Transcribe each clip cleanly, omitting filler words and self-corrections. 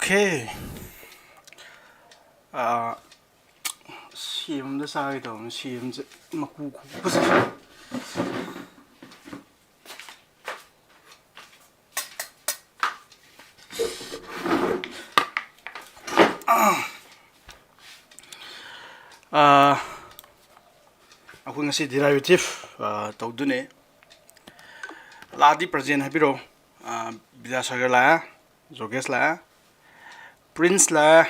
Okay. CM'da 사이도 CM 막 구구구서. Ako ngasi derivative tawdune. Ladi present habiro. Bidasagar la, Jogesh la, Prince la,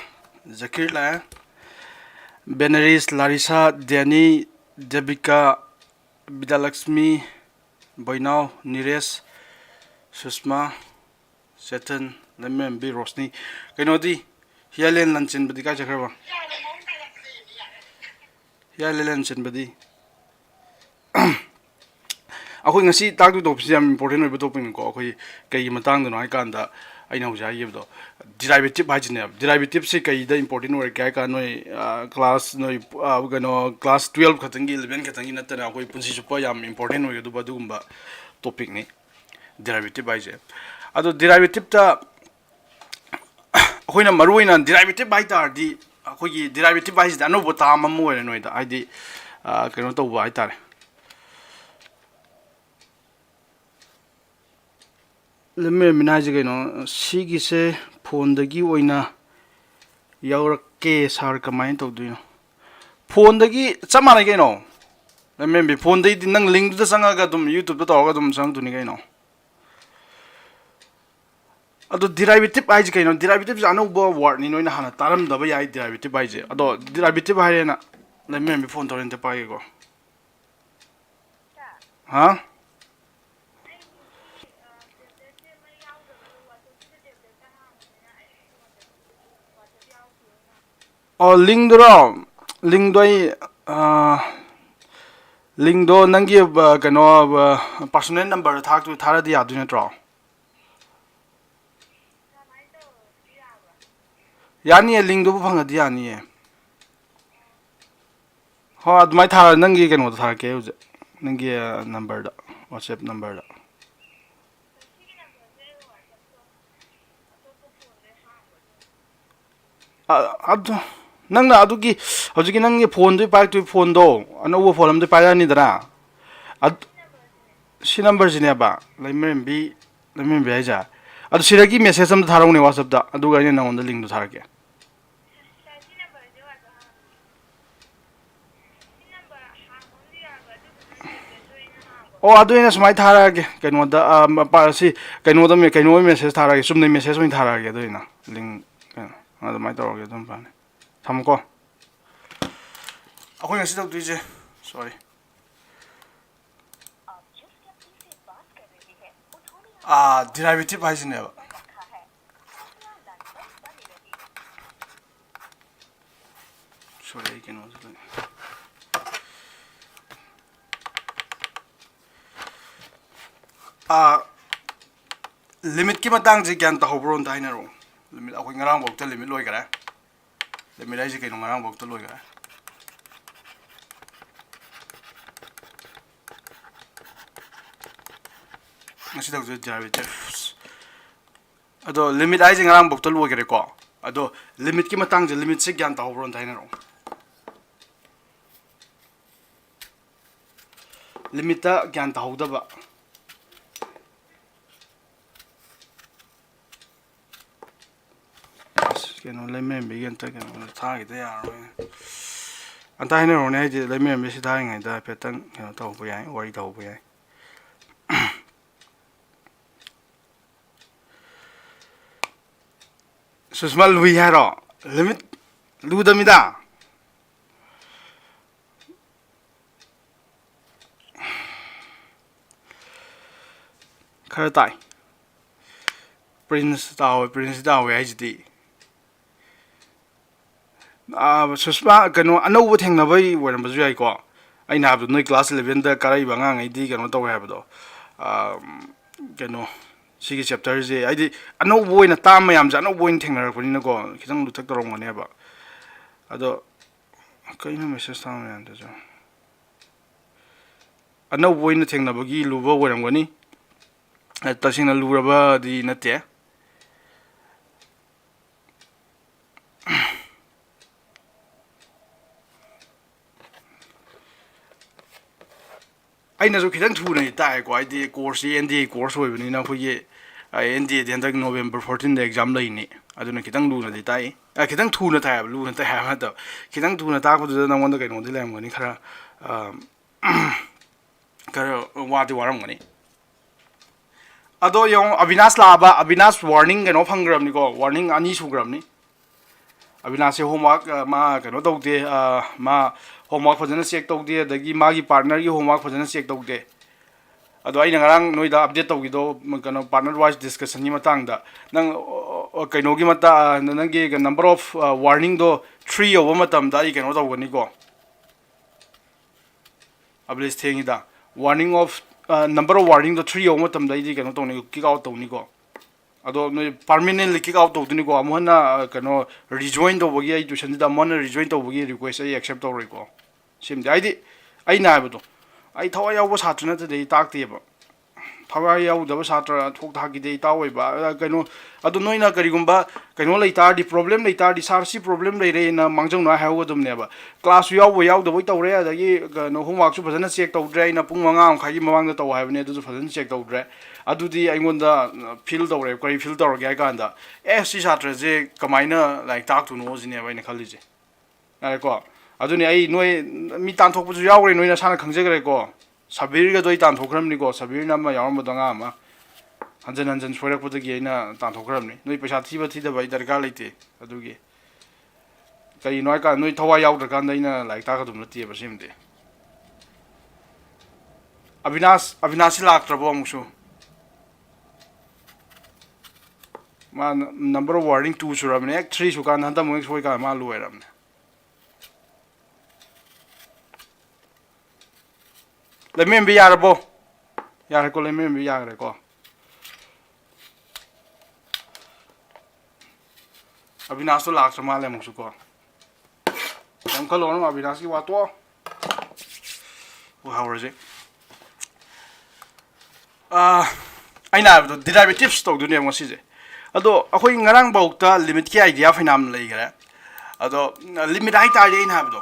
Zakir la, Benaris, Larissa, Danny, Debika, Bidalaxmi, Boynau, Nires, Susma, Setan, Lemon, B. Rosni. Kanodi, Hialen Lanchin Badika Jakarva. Hialen Lanchin Badi. Ako ngasi tagdo topic yam important oiba topic ko akoi kai matang no ai kan da aina ho jai yebdo derivative hajine derivative se kai da important wer kai ka noi class noi gano class 12 khatang gi 11 khatang gi natana akoi punsi chupa yam important wer du ba du gumba topic ni derivative haije ado derivative ta akoi na maruina derivative bai tar di akoi gi derivative haije da no bota mamu wer noi da ai di kano to ba ai tar Lemme minaj gano sigi se phone dagi oina yaurak sar kamai tawduino phone dagi chamana gano lemme bi phone dai nang link da sanga ga dum youtube da tawga dum sang duni gano ado derivative ai gano derivative jano bo word ni noina hana taram da ba yai derivative ai je ado derivative hai na lemme bi phone torrent pa go ha link do link do link do nangi kano personal number thak tu thara di adu natro yani link do phanga di yani ho admai thara nangi kano thara ke uje nangi number da whatsapp number da adu nangna adugi hojiki nangi phone do pai tu phone do anobo phone am do pai ani dara ad si number jine ba laimembi aja adu siragi message am tharong ne whatsapp da adu ga ne nang on link do tharake oh adu ina smai tharage kaino da pa si kaino da me kaino message tharage sumne message oin tharage adu ina link adu mai tawage dum pa ne thamko ako ngasi dak duije sorry derivative haisine ba sorry can also limit ki matang je gyan ta hobron dai na ro limit ako ngarang bok ta limit loi gara limit ai je kai ngarang bok ta loi gara ngasi dak je derivative ado limit ai je ngarang bok ta loi gara ko ado limit ki matang je limit se gyan ta hobron dai na ro limit ta gyan ta hoda ba keno lemem begin ta keno tha gi da yaro anta hine ro ne ji lemem be si da ngai da petang keno taw bu yai wari taw bu yai susma lu yaro limit lu da mi da khar tai prince taw ai ji di susma kano anoubu thengnabai warambasu yai ko aina habdu noi class 11 da karai banga ngai di kano taw habdo kano sigi chapter je aidi anoubu oina tam mayam ja anoubu oina thengnar pani na ko khitang luthak torong ngone ba ado kaina message tam yan da jo anoubu oina thengnabagi luba waramgani tasingna luraba di nate ꯑꯩꯅꯁꯨ ꯈꯤꯇꯪ ꯊꯨꯅ ꯇꯥꯛꯑꯦꯀꯣ ꯍꯥꯏꯗꯤ ꯀꯣꯔꯁꯁꯤ NDA course ꯑꯣꯏꯕꯅꯤꯅ ꯑꯩꯈꯣꯏꯒꯤ NDAꯗꯤ ꯍꯟꯗꯛ November 14ꯗ exam ꯂꯩꯅꯤ ꯑꯗꯨꯅ khitang luna di tai khitang thuna thai luna thai ha da khitang thuna ta ko da nangon da kai no di lam ngani khara kara wa di waram ngani ado yong Avinash laba Avinash warning no phangram ni ko warning ani sugram ni Avinash se homework ma kano tawde ma homework phajana check tawde adagi magi partner gi homework phajana check tawde ado ai ngarang noida update tawgido kano partner wise discussion ni matang da nang kaino gi mata nang gi number of warning do 3 over matam da ai kaino tawgani ko ablis thengi da warning of number of warning the 3 over matam da ai kaino tawni kick out tawni ko ado no permanently kick out tawduni ko amona kaino rejoin tawgi ai tuition da mon rejoin tawgi request ai accept tawri ko sim da ai na ba do ai thawai yaw ba satrana te dei tak te ba thawai yaw da ba satra thok tha gi dei taw ba kaino ado noina karigumba kaino leitar di problem leitar di sarsi problem lei re na mangjong na hawo dum ne ba class yaw da boi tawre adagi no homework su phajana check tawdre na pung manga am khagi mawang da taw haibne adu phajana check tawdre adudi aingonda feel tawre kari feel tawr ga kanda si satra je kamaina like tak tu no jine ba ina khali je ai ko aduni ai noi mi tan thok bu yaw re noina sana khangje gre ko sabir ga doi tan thokram ni ko sabir na ma yawm ba danga ma hanjan hanjan soirak pu gi aina tan thokram ni noi paisa thiba thida bai darkar leite adugi kai noi ka noi thawa yaw dar kan daina like ta ka dum lati ba simde Avinash lak trabo amsu ma number of warning 2 suramne 3 su kan handa mo soi ka ma lueram ne le mem bi yarabo yar ko le mem bi yar ko Avinash lak sama le musu ko am khalo no Avinash ki wa to how is it aina do derivatives to du ne mo si je ado akhoi ngarang bauta limit ki idea finam lei gare ado limit hai ta ri na do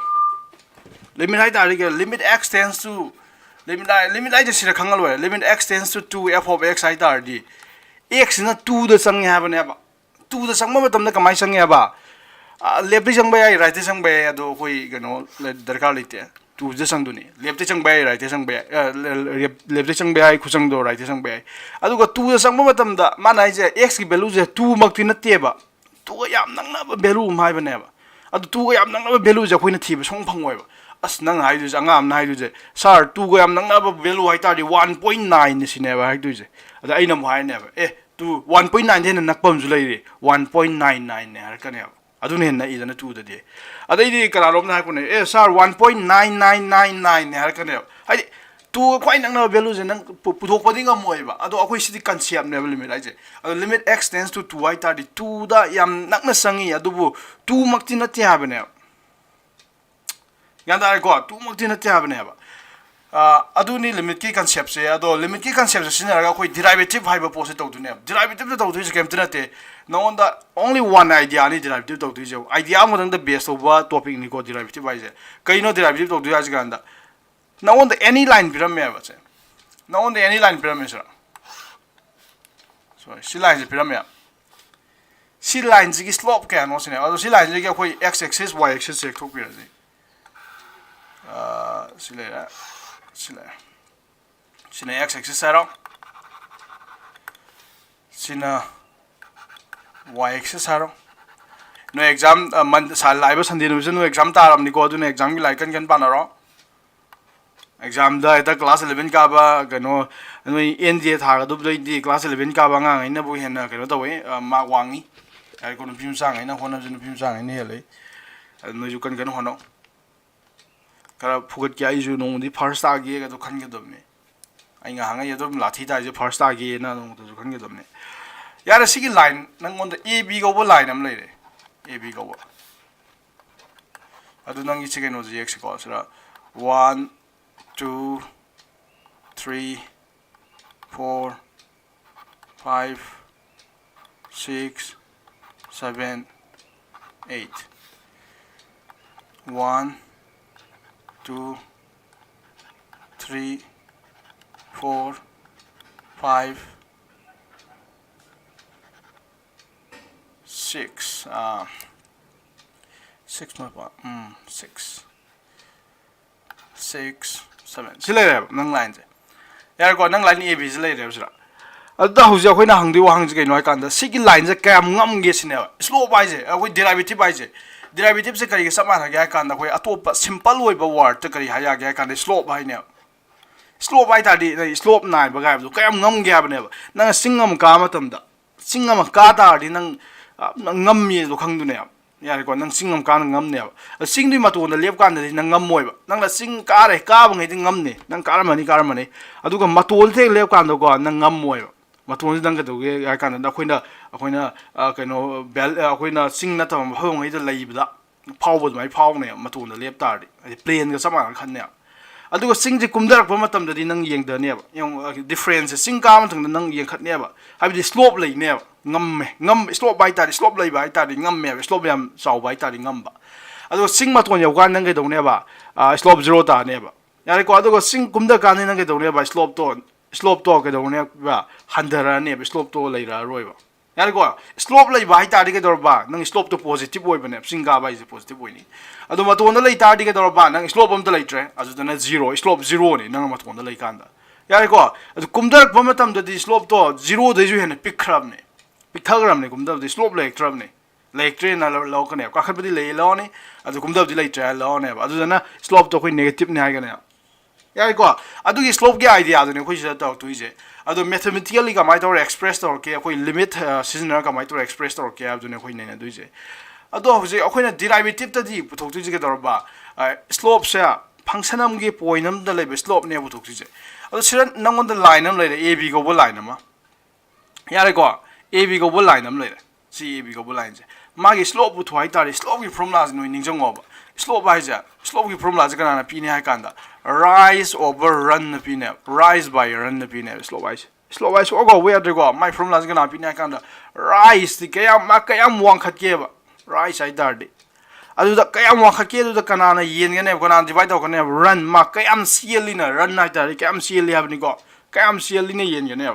limit hai ta ri ke limit x tends to limit I just sira khangal wa limit x tends to 2 f of x hai ta ri x na 2 da sang ha ba ne ba 2 da sang ma tam na kamai sang ya ba left di sang ba ai right di sang ba ado khoi gano darkar leite 2 da sang du ni left di sang ba ai right di sang ba left di sang ba ai khusang do right di sang ba ai adu ga 2 da sang ma tam da mana ai je x ki value je 2 mak ti na te ba 2 ga yam nang na ba value mai ba ne ba adu 2 ga yam nang na ba value je khoi na thi ba song phang oi ba as nang hai du je angam na hai du je sir 2 ga yam nang na ba value hai ta di 1.9 ni sine ba hai du je ada ai na mo hai ne ba 1.9 den nak pam ju lai ri 1.99 ne har ka ne adu ne na idana 2 da de adai di kara lom na ha ko ne sir 1.9999 ne har ka ne hai 2 kwai nang na value je nang puthok pa ding am moi ba ado akoi sidi concept ne limit ai je ado limit x tends to 2 ai ta di 2 da yam nak na sangi adu bu 2 mak ti na ti ha ba ne yanda ko 2 mak ti na ti ha ba ne ba aduni limit ki concept se ado limit ki concept se sinara koi derivative haiba pose to dune derivative to do se kem tinate no on the only one idea ni derivative to do je idea mo the base over topic ni ko derivative ai je kai no derivative to do ya ganda no on the any line biram me ba se no on the any line biram me so si line je biram me si line ji ki slope ka no sine ado si line ji ki koi x axis y axis se thok pi ra je si le sina x axis saro sina y axis saro no exam man sal live sunday no exam taram ni ko du ne exam gi like kan panaro exam da eta class 11 ka ba no no NDA tha ga du di class 11 ka ba nga ina bu hen na no to we ma wangi ai ko no phim sang ai na hona ju no phim sang ai ne hele no ju kan hono kara phugat kya isu no di first agi ga to khan ge dom ne ai nga hanga ye dom lathi ta je first agi na no to khan ge dom ne yara sigi line nang on the ab go bo line am leire ab go bo adu nang ichi ge no ji x ko sra 1 2 3 4 5 6 7 8 1 2 3 4 5 6 6 6 6 7 si lei nang line je yar ko nang line ab si lei re sira ada hu ja khoina hangdi wa hang je kai noi kan da sigi line je kayam ngam ge sine slope bai je a derivative bai je derivative se kari sama ha ga kan da khoi atop simple oi ba word ta kari ha ya ga kan da slope bai ne slope bai ta di slope nai ba ga ba kayam ngam ge ba ne ba nang singam ka ma tam da singam ka ta di nang ngam mi do khang du ne yar ko nang singam ka ngam ne ba sing du ma to na lep kan da nang ngam moi ba nang la sing ka re ka ba ngai di ngam ne nang ka ma ni adu ga ma to the lep kan da ko nang ngam moi ba ma to dang ka do ge ya kan da khoina kaino bel khoina sing na tam ho ngai da lai ba da phau ba mai phau ne ma to na lep tar di plane ga sama khan ne adu ga sing je kumdarak ba matam da di nang yeng da ne ba yung difference sing ka ma thang da nang yeng khat ne ba ha bi slope lai ne ba ngam slope bai ta di slope lai bai ta di ngam me slope yam sau bai ta di ngam ba adu sing ma to ne ga nang ga do ne ba slope 0 ta ne ba ya ko adu ga sing kumda ka ne nang ga do ne ba slope to ga do ne ba handara ne ba slope to lai ra roi ba ya ko slope lai bai ta di ga do ba nang slope to positive oi ba ne sing ga bai je positive oi ni adu ma to na lai ta di ga do ba nang slope am ta lai tre adu da na 0 slope 0 ni nang ma to na lai kan da ya ko adu kumdarak ba matam da di slope to 0 de ju he ne pick crab ne Picthagram ne kumda di slope like trap ne like train na lo ka ne ka khat badi le lo ne adu kumda di like trail lo ne ba adu na slope to khoi negative ne ha ga ne ya ko adu gi slope ge idea adu ne khoi sa ta tu je adu mathematically ka mai to express to ke khoi limit season ka mai to express to ke adu ne khoi ne du je adu ho je khoi na derivative ta di puthok tu je ke dor ba slope sa function am ge point am da le slope ne puthok tu je adu siran nang on the line am le ab go bo line am ya ko AB go bol line am le si AB go bol line je magi slope bu thwai ta slope gi formula no ning jong ob slope bai ja slope gi formula je kana na pi ne ha kan da rise over run na pi ne rise by run na pi ne slope bai so go we de go my formula je kana pi ne kan da rise ti kayam ma kayam wang khat ke ba rise ai dar de adu da kayam wang khat ke du da kana na yen ge ne kana divide ko ne run ma kayam cl na run na ta kayam cl ha ni go kayam cl ni yen ge ne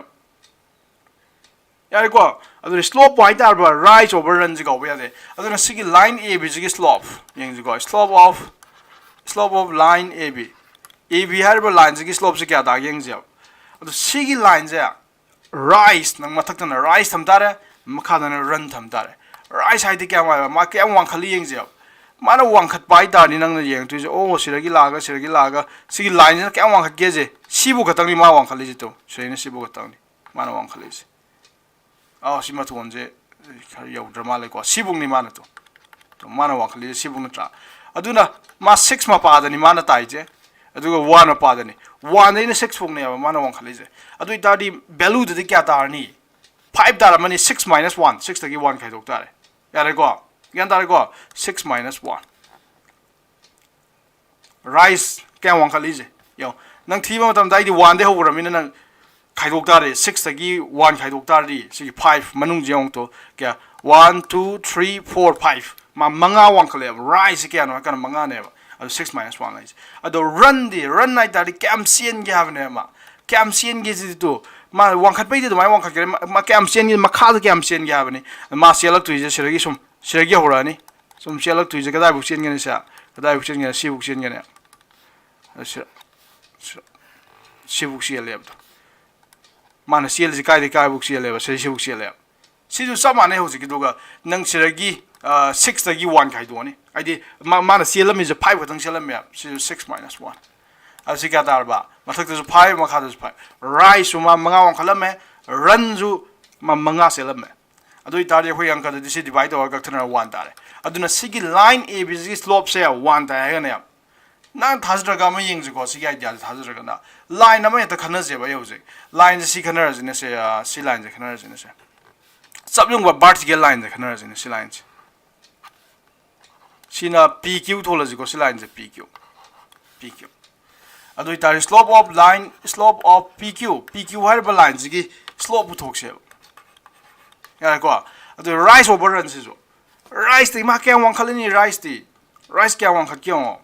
ya ko adu slope bai ta ba rise over run ji go ba de adu na sigi line ab ji slope yeng ji go slope of line ab har ba line ji slope ji kya da yeng ji adu sigi line ja rise nang mathak ta na rise tham ta re makha da na run tham ta re rise hai de kya ma kya wang khali yeng ji mana wang khat bai ta ni nang na yeng tu ji o siragi laga sigi line ja kya wang khat ge je sibu khatang ni ma wang khali ji to seine sibu khatang ni mana wang khali ji sima to onje yau drama le ko sibung ni mana to mana wa khali sibung na tra aduna ma 6 ma pa da ni mana tai je aduga 1 ma pa da ni 1 ni 6 fung ne ba mana wa khali je adu ita di value de kya tar ni 5 dar mani 6 minus 1 6 ta gi 1 khai dok ta re ya re ko yan tar ko 6 minus 1 rise kya wa khali je yo nang thi ma tam dai di 1 de ho ra min nang khai dok ta re 6 ta gi 1 khai dok ta ri si 5 manung jong to kya 1 2 3 4 5 ma manga wang khale rise kya no kan manga ne ba 6 minus 1 lai ado run night da cam cn ge have ne ma cam cn ge ji to ma wang khat pai de ma wang khat ma cam cn ge ma kha de cam cn ge have ne ma selak tu je siragi sum siragi hora ni sum selak tu je ga da bu cn ge ne sa ga da bu cn ge si bu cn ge ne si bu cn le mana sial ji kai de kai bu sial le se si bu sial le si ju sama ne ho ji do ga nang siragi 6 da gi 1 kai do ni ai di mana sial mi je 5 ka tang sial me si 6 minus 1 asi ka dar ba ma thak de 5 ma kha de 5 rise ma manga wang khala me run ju ma manga sial me adu ita de hoi ang ka de si divide or ga thana 1 tare aduna sigi line a b slope se 1 ta ga ne nang thazra ga ma yeng ji ko si ga idea thazra ga na line na ma ta khana je ba yo je line si khana je ne se si line je khana je ne se sab yung ba vertical line je khana je ne si line si na pq thola ji ko si line je pq adu ita slope of pq har ba line ji ki slope thok se ya ko adu rise over run se jo rise ti ma kya wang khalini rise kya wang khat kyo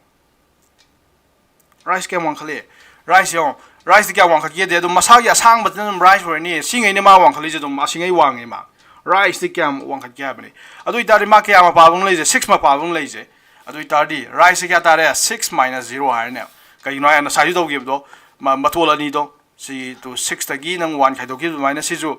rise ke wang khale rise yo rise the one can get the Masaya sang but then rise for any sing any ma one collision mashing a wang ma rise the cam one can cabinet. I do it that mark a pavon lazy 6 ma pavon lazy. I do it tardy rise a 6 minus 0 higher now. Can you know and a side of give though matola nido see to 6 the gin and 1 kaido give minus isu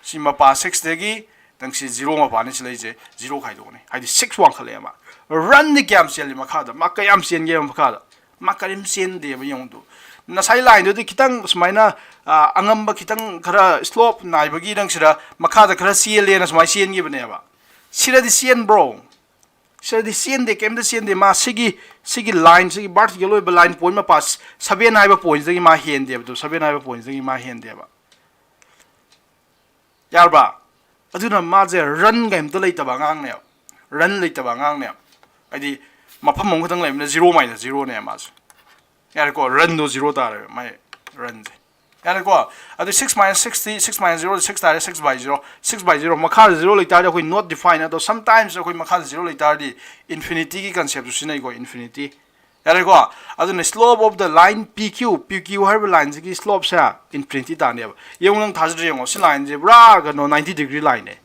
see ma pa 6 the gi then see 0 ma panish lazy 0 kaidoni. I did 6 one kalema run the cam sell makada makayam sien game makada makarim sien de young do. Na sideline do kitang smaina angamba kitang kara slope naibagi dang sira makada kara CL na smai sien gi baneba sira di sien bro sira di sien de kem de sien de ma sigi line sigi bar yellow line point ma pass 7 naiba points de ma hen de do 7 naiba points de ma hen de ba yarba aduna ma je run game to leita ba ngang ne run leita ba ngang ne adi mafam mong khotang leim na 0 minus 0 ne ma यार को run do 0 तारे मैं run यार को अदे 6 minus 60 6 minus 0 6 तारे 6 by 0 6 by 0 मखा 0 लेता है कोई not define तो sometimes कोई मखा 0 लेता है infinity की concept उसी नहीं कोई infinity यार को अदे slope of the line PQ her line की slope से infinity ताने अब ये उन्हें थाज़ रहे होंगे सी line जे बड़ा कनो 90 degree line है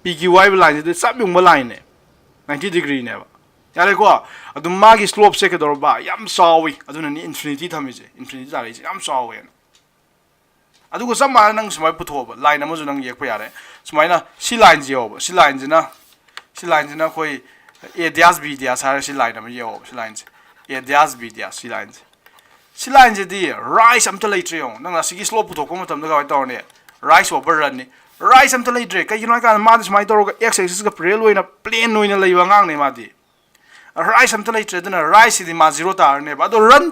PQ हर line जे सब युग line है 90 degree ने अब यार को अदुम मागी स्लोप से के दरबा याम सावी अदुन नि इन्फिनिटी थमिजे इन्फिनिटी तारे याम सावी अदुगो समा नंग समय पुथोब लाइन अमजु नंग येक यारे समाइना सी लाइन जियो सी लाइन जिना कोई ए ड्यास बी ड्यास हारे सी line um yo C line a dash B dash C line J the rice अमत लेट्रियो नंग सिगी स्लोप पुथोको मतम दगा तौने राइस ओवर रन नि राइस अमत लेट्रे कइनो का मा समाइ तौरगा एक्स एक्सिस का प्रेल होइना प्लेन होइना लेबा ngang ने मादि राइस अमत लेट्रे दना राइस दि मा 0 तारने बा दो रन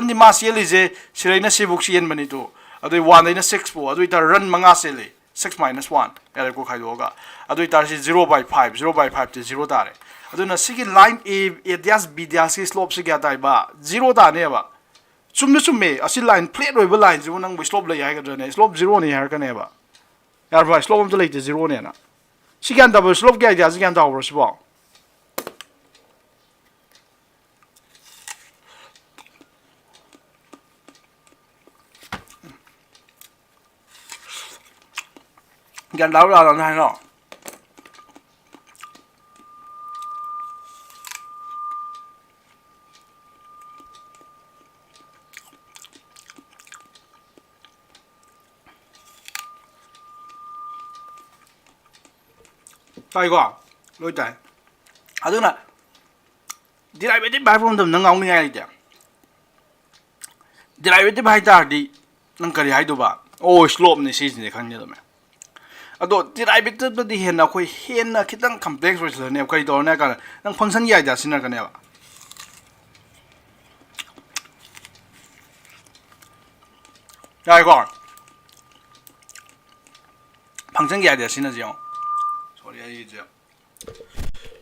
दि मा सेलिजे सिरैना सिबुक सियन बनि तो अदुइ 1 दैना 6 पो अदुइ ता रन मंगा सेले 6 minus 1 यार को खाइदोगा अदुइ तार सि 0 by 5 ते 0 तारे अदुना सिगी line a dash B dash की स्लोप से क्या ताइ बा 0 ताने बा चुम्मे असि लाइन फ्लैट होइबा लाइन जु नंग स्लोप ले हाइगा दने स्लोप 0 ने हार कने बा यार बा स्लोप अमत लेते 0 ने ना सिगान दा स्लोप क्या आइडिया सिगान दा ओवर सिबो gan đau ra làm hay nó tay quá lôi chạy tức là đi lại với tiếp bài phong thầm nó ngóng ngay đi lại với tiếp hai ta đi nâng cái hai đồ bà ôi slope này xí gì khăn như vậy अदो दिराइ bit बदि हेन अखोइ हेन खितंग complex रोइसने खै दौरने का नंग function या जा सिना कने बा याइ को फंक्शन या जा सिना जियो सॉरी आई जे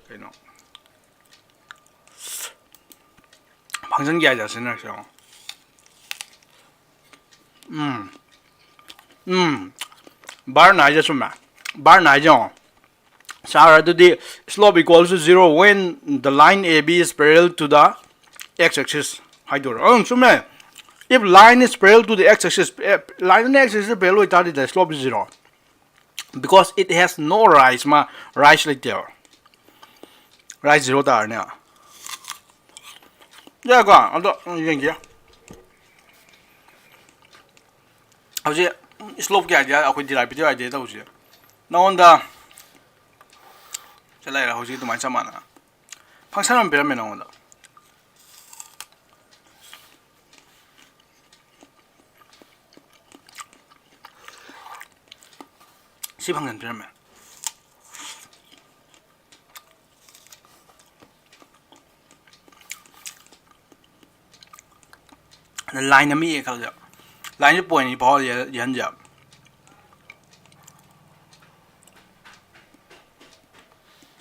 कइनो फंक्शन या जा सिना जियो bar nai ja suma bar nai jo sara to the slope equals to 0 when the line AB is parallel to the x-axis haidor suma if line is parallel to the x-axis line and x-axis is parallel with the slope is 0 because it has no rise ma rise like there rise 0 ta ne ya ga ado yen ge auje slope क्या idea अखोई दिराइ video idea तो उसे नौंदा चला यार होजी तुम्हारे समाना function में pyramid नौंदा सी function pyramid line में ये कर जाओ लाइन पॉइंट ही बहुत ये हंजा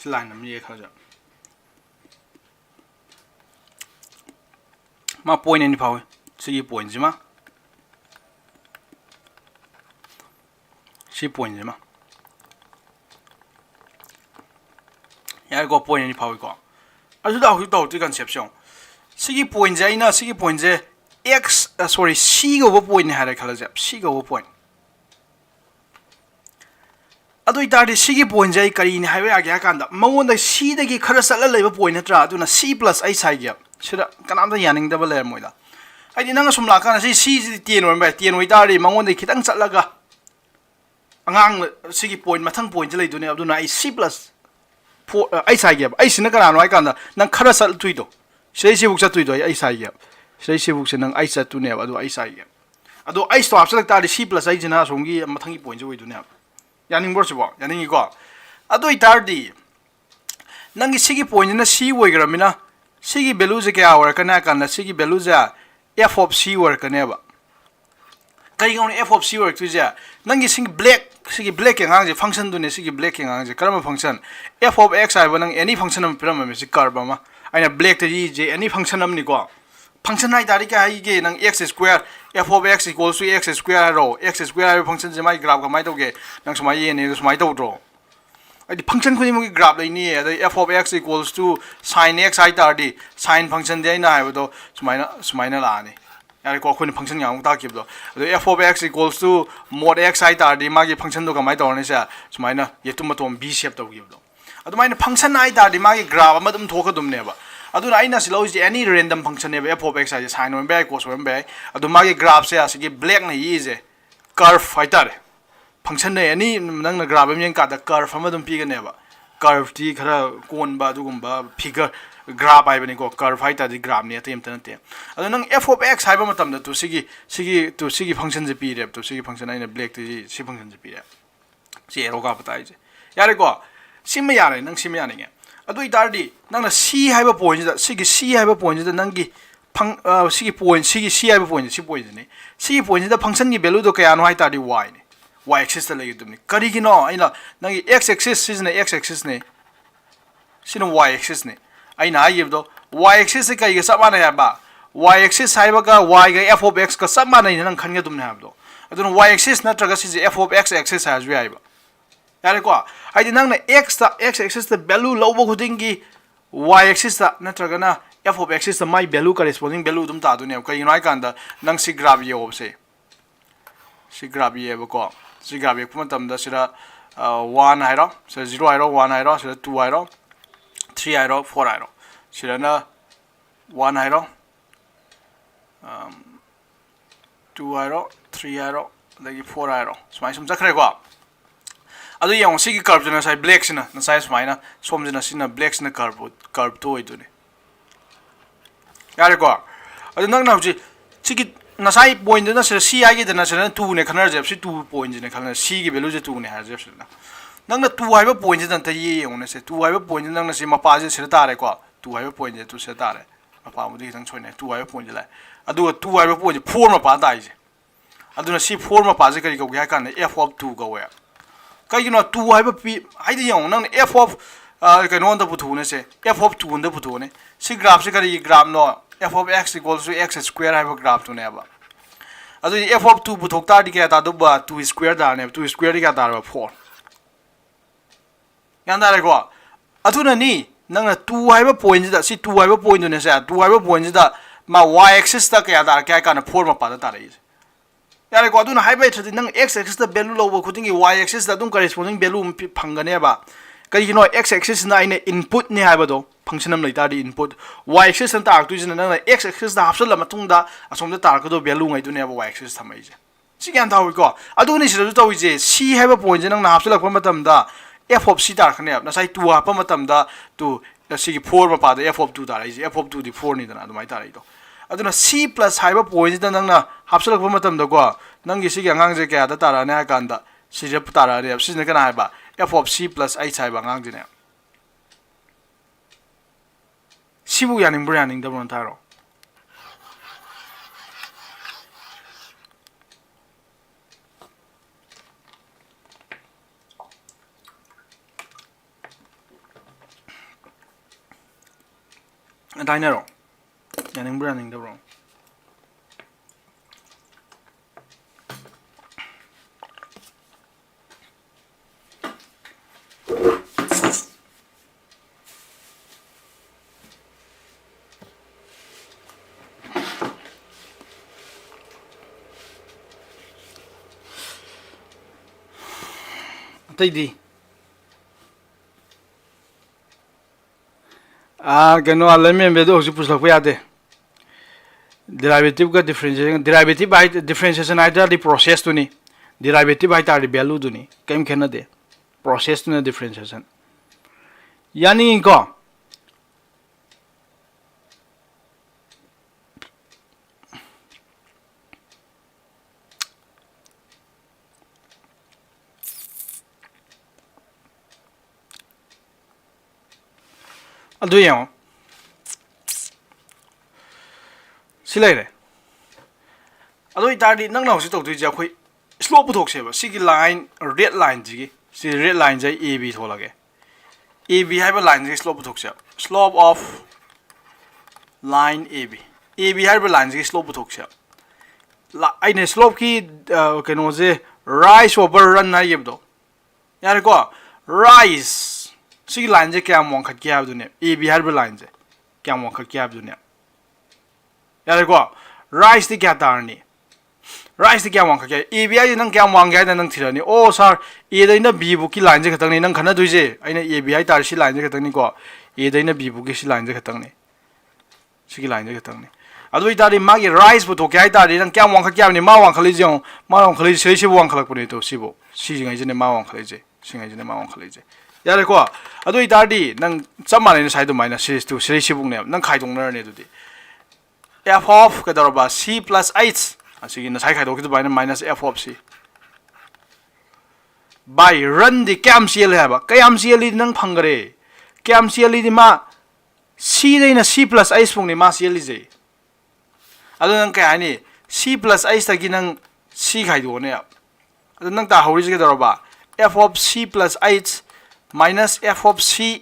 लाइन में ये खा जा मा पॉइंट नहीं पावे सी पॉइंट जी मा सी पॉइंट जी मा यार को पॉइंट नहीं पावे को अजू दा हुई तो कंसेप्शन सी पॉइंट जे ना C point J x sorry C go point ne hare khala jab C go point adu itadi C gi point jai kari ni haiwe agya kanda mangon da C da gi khara sala leba point hatra aduna C plus ai sai gya sira kanam da yaning da bale moida ai nang sum la kana C tien wan ba tien oi tari mangon da khitang chatlaga angang C gi point mathang point jai du ne aduna ai C plus ai sai gya ai sina kana no ai kanda nang khara sal tuido sei si buk sa tuido ai sai gya sei si buk se nang ai sa tu ne adu ai sai gya adu ai stop select tari C plus ai jina songi mathang gi point jai du ne yaning bor sibo yaning ko adu itardi nangi sigi point na C woigra mina sigi value je kya war kana kana sigi value ja f of C war kana ba kai ngon f of C war tu ja nangi sigi black yang ang je function du ne sigi black yang ang je karma function f of x ai ba nang any function am piram me si karba ma aina black te je any function am ni ko function ai dari ka ai ge nang x square f of x equals to x square ro x square function je mai graph ka mai to ge nang smai ye ne smai to draw ai function ko ni mo graph lai ni f of x equals to sin x ai tar di sin function de na ai do smai na la ni yar ko ko ni function yang ta ki do f of x equals to mod x ai tar di ma gi function do ka mai to ni sa smai na ye tum ma tom b shape to gi do adu mai na function ai tar di ma gi graph ma dum thok dum ne ba aduna aina silo is any random function ne f of x ai sin 1 by cos 1 by adu magi graph se asigi black na yi je curve fighter function ne any nang na graph em ka da curve ma dum pi ga ne ba curve ti khara kon ba du gum ba figure graph ai bani ko curve fighter di graph ne tem tan te adu nang f of x hai ba matam da tu sigi function je pi re tu sigi function aina black ti si function je pi re si ero ga batai je yare ko sim ya re nang sim ya ne adu itardi nang na C haiba point da sigi C haiba point da nang gi sigi point sigi C haiba point si point ne sigi point da function gi value do kaya no hai tardi y ne y axis da lagi tumni kari gi no aina nang gi x axis is ne x axis ne sino y axis ne aina ai do y axis se kai ga samana ya ba y axis haiba ga y ga f of x ka samana ni nang khan ga tumne ha do adun y axis na traga si f of x axis has we ai ba yare ko ai nang na x axis the value low bo khudingi y axis ta natraga na f of x the my value corresponding value dum ta du ne kai noi kan da nang si graph ye ob se si graph ye ba ko si graph ye kuma tam da sira 1 hai ro sira 0 hai ro 1 hai ro sira 2 hai ro 3 hai ro 4 hai ro sira na 1 hai ro 2 hai ro 3 hai ro lagi 4 hai ro smai sum jakhre ko adu yang sigi curve na sai black sina na sai smai na som jina sina black sina curve to itu ne yare ko adu nang na ji sigi na sai point na sira c ai ge na sira 2 ne khanar jeb si 2 point ne khanar c gi value je 2 ne ha jeb sira nang na 2 hai ba point je ta ye yang ne se 2 hai ba point nang na si ma pa je sira ta re ko 2 hai ba point je tu sira ta re ma pa mu di tang choi ne 2 hai ba point je lai adu 2 hai ba point je 4 ma pa ta je adu na si 4 ma pa je kari ko ga kan f of 2 go ya kai no 2 hai ba pi ai di yang nang f of kai no da putu ne se f of 2 da putu ne si graph se kari graph no f of x equals to x square hai ba graph to ne ba adu f of 2 puthok ta di ka ta do ba 2 square da ne 2 square di ka ta ba 4 yang da re ko adu na ni nang na 2 hai ba point da si 2 hai ba point ne se 2 hai ba point da ma y axis ta ka da ka na 4 ma pa da ta re yare ko aduna high by nang x axis da value lo khudingi y axis da dum corresponding value phangane ba kai no x axis na ine input ni haiba do function am laita di input y axis ta ak tu jina nang x axis da hapsal la matung da asom da tar ko do value ngai du ne ba y axis thamai je si gan thawi ko adu ni sira du tawi je c haiba point nang na hapsal la matam da f of c tar khane na sai 2 ha pa matam da tu si 4 ma pa da f of 2 tar ai f of 2 di 4 ni da na du mai tar ai do aduna c plus haiba point da nang na hapsal la matam da ko nang gi si ga ngang je ka da tar na kan da si je tar ne si ne kana haiba f of c plus h haiba ngang je ne sibu yaning branding da bon taro Dinero yaning branding da bon tadi kano alignment bedo hosi puslak pa yade derivative ka differentiation derivative by differentiation either the process to ni derivative by the value to ni kaim khena de process to na differentiation yani ko adu yang silai adu itadi nang na hosi tok tu ja khoi slope puthok se ba sigi line red line ji si red line jai ab tholage ab haiba line ji slope puthok se slope of line ab haiba line ji slope puthok se aine slope ki keno je rise over run na yebdo yare ko rise sigi line je kya mong khat kya du ne ab haiba line je kya mong khat kya du ne yare ko rise ti kya tarni rise ti kya wang kya ABI nang kya wang kya nang thirani oh sir A dai na B bu ki line je khatang ni nang khana duije aina ABI tar si line je khatang ni ko A dai na B bu ki si line je khatang ni si line je khatang ni adu itari ma gi rise bu to kya itari nang kya wang kya ni ma wang khali jong ma wang khali sei si wang khalak puni to si bu si ngai je ne ma wang khali je si ngai je ne ma wang khali je yare ko adu itari nang chamma ne sai do minus series to series si bu ne nang khai dong nar ne du di f of kadarba c plus h asigi na sai khai do ki by minus f of c by run the cam cl haba kayam cl nang phangare cam cl di ma c dei na c plus h phung ni ma cl je adu nang kay ani c plus h ta gi nang c khai do ne adu nang ta hori je kadarba f of c plus h minus f of c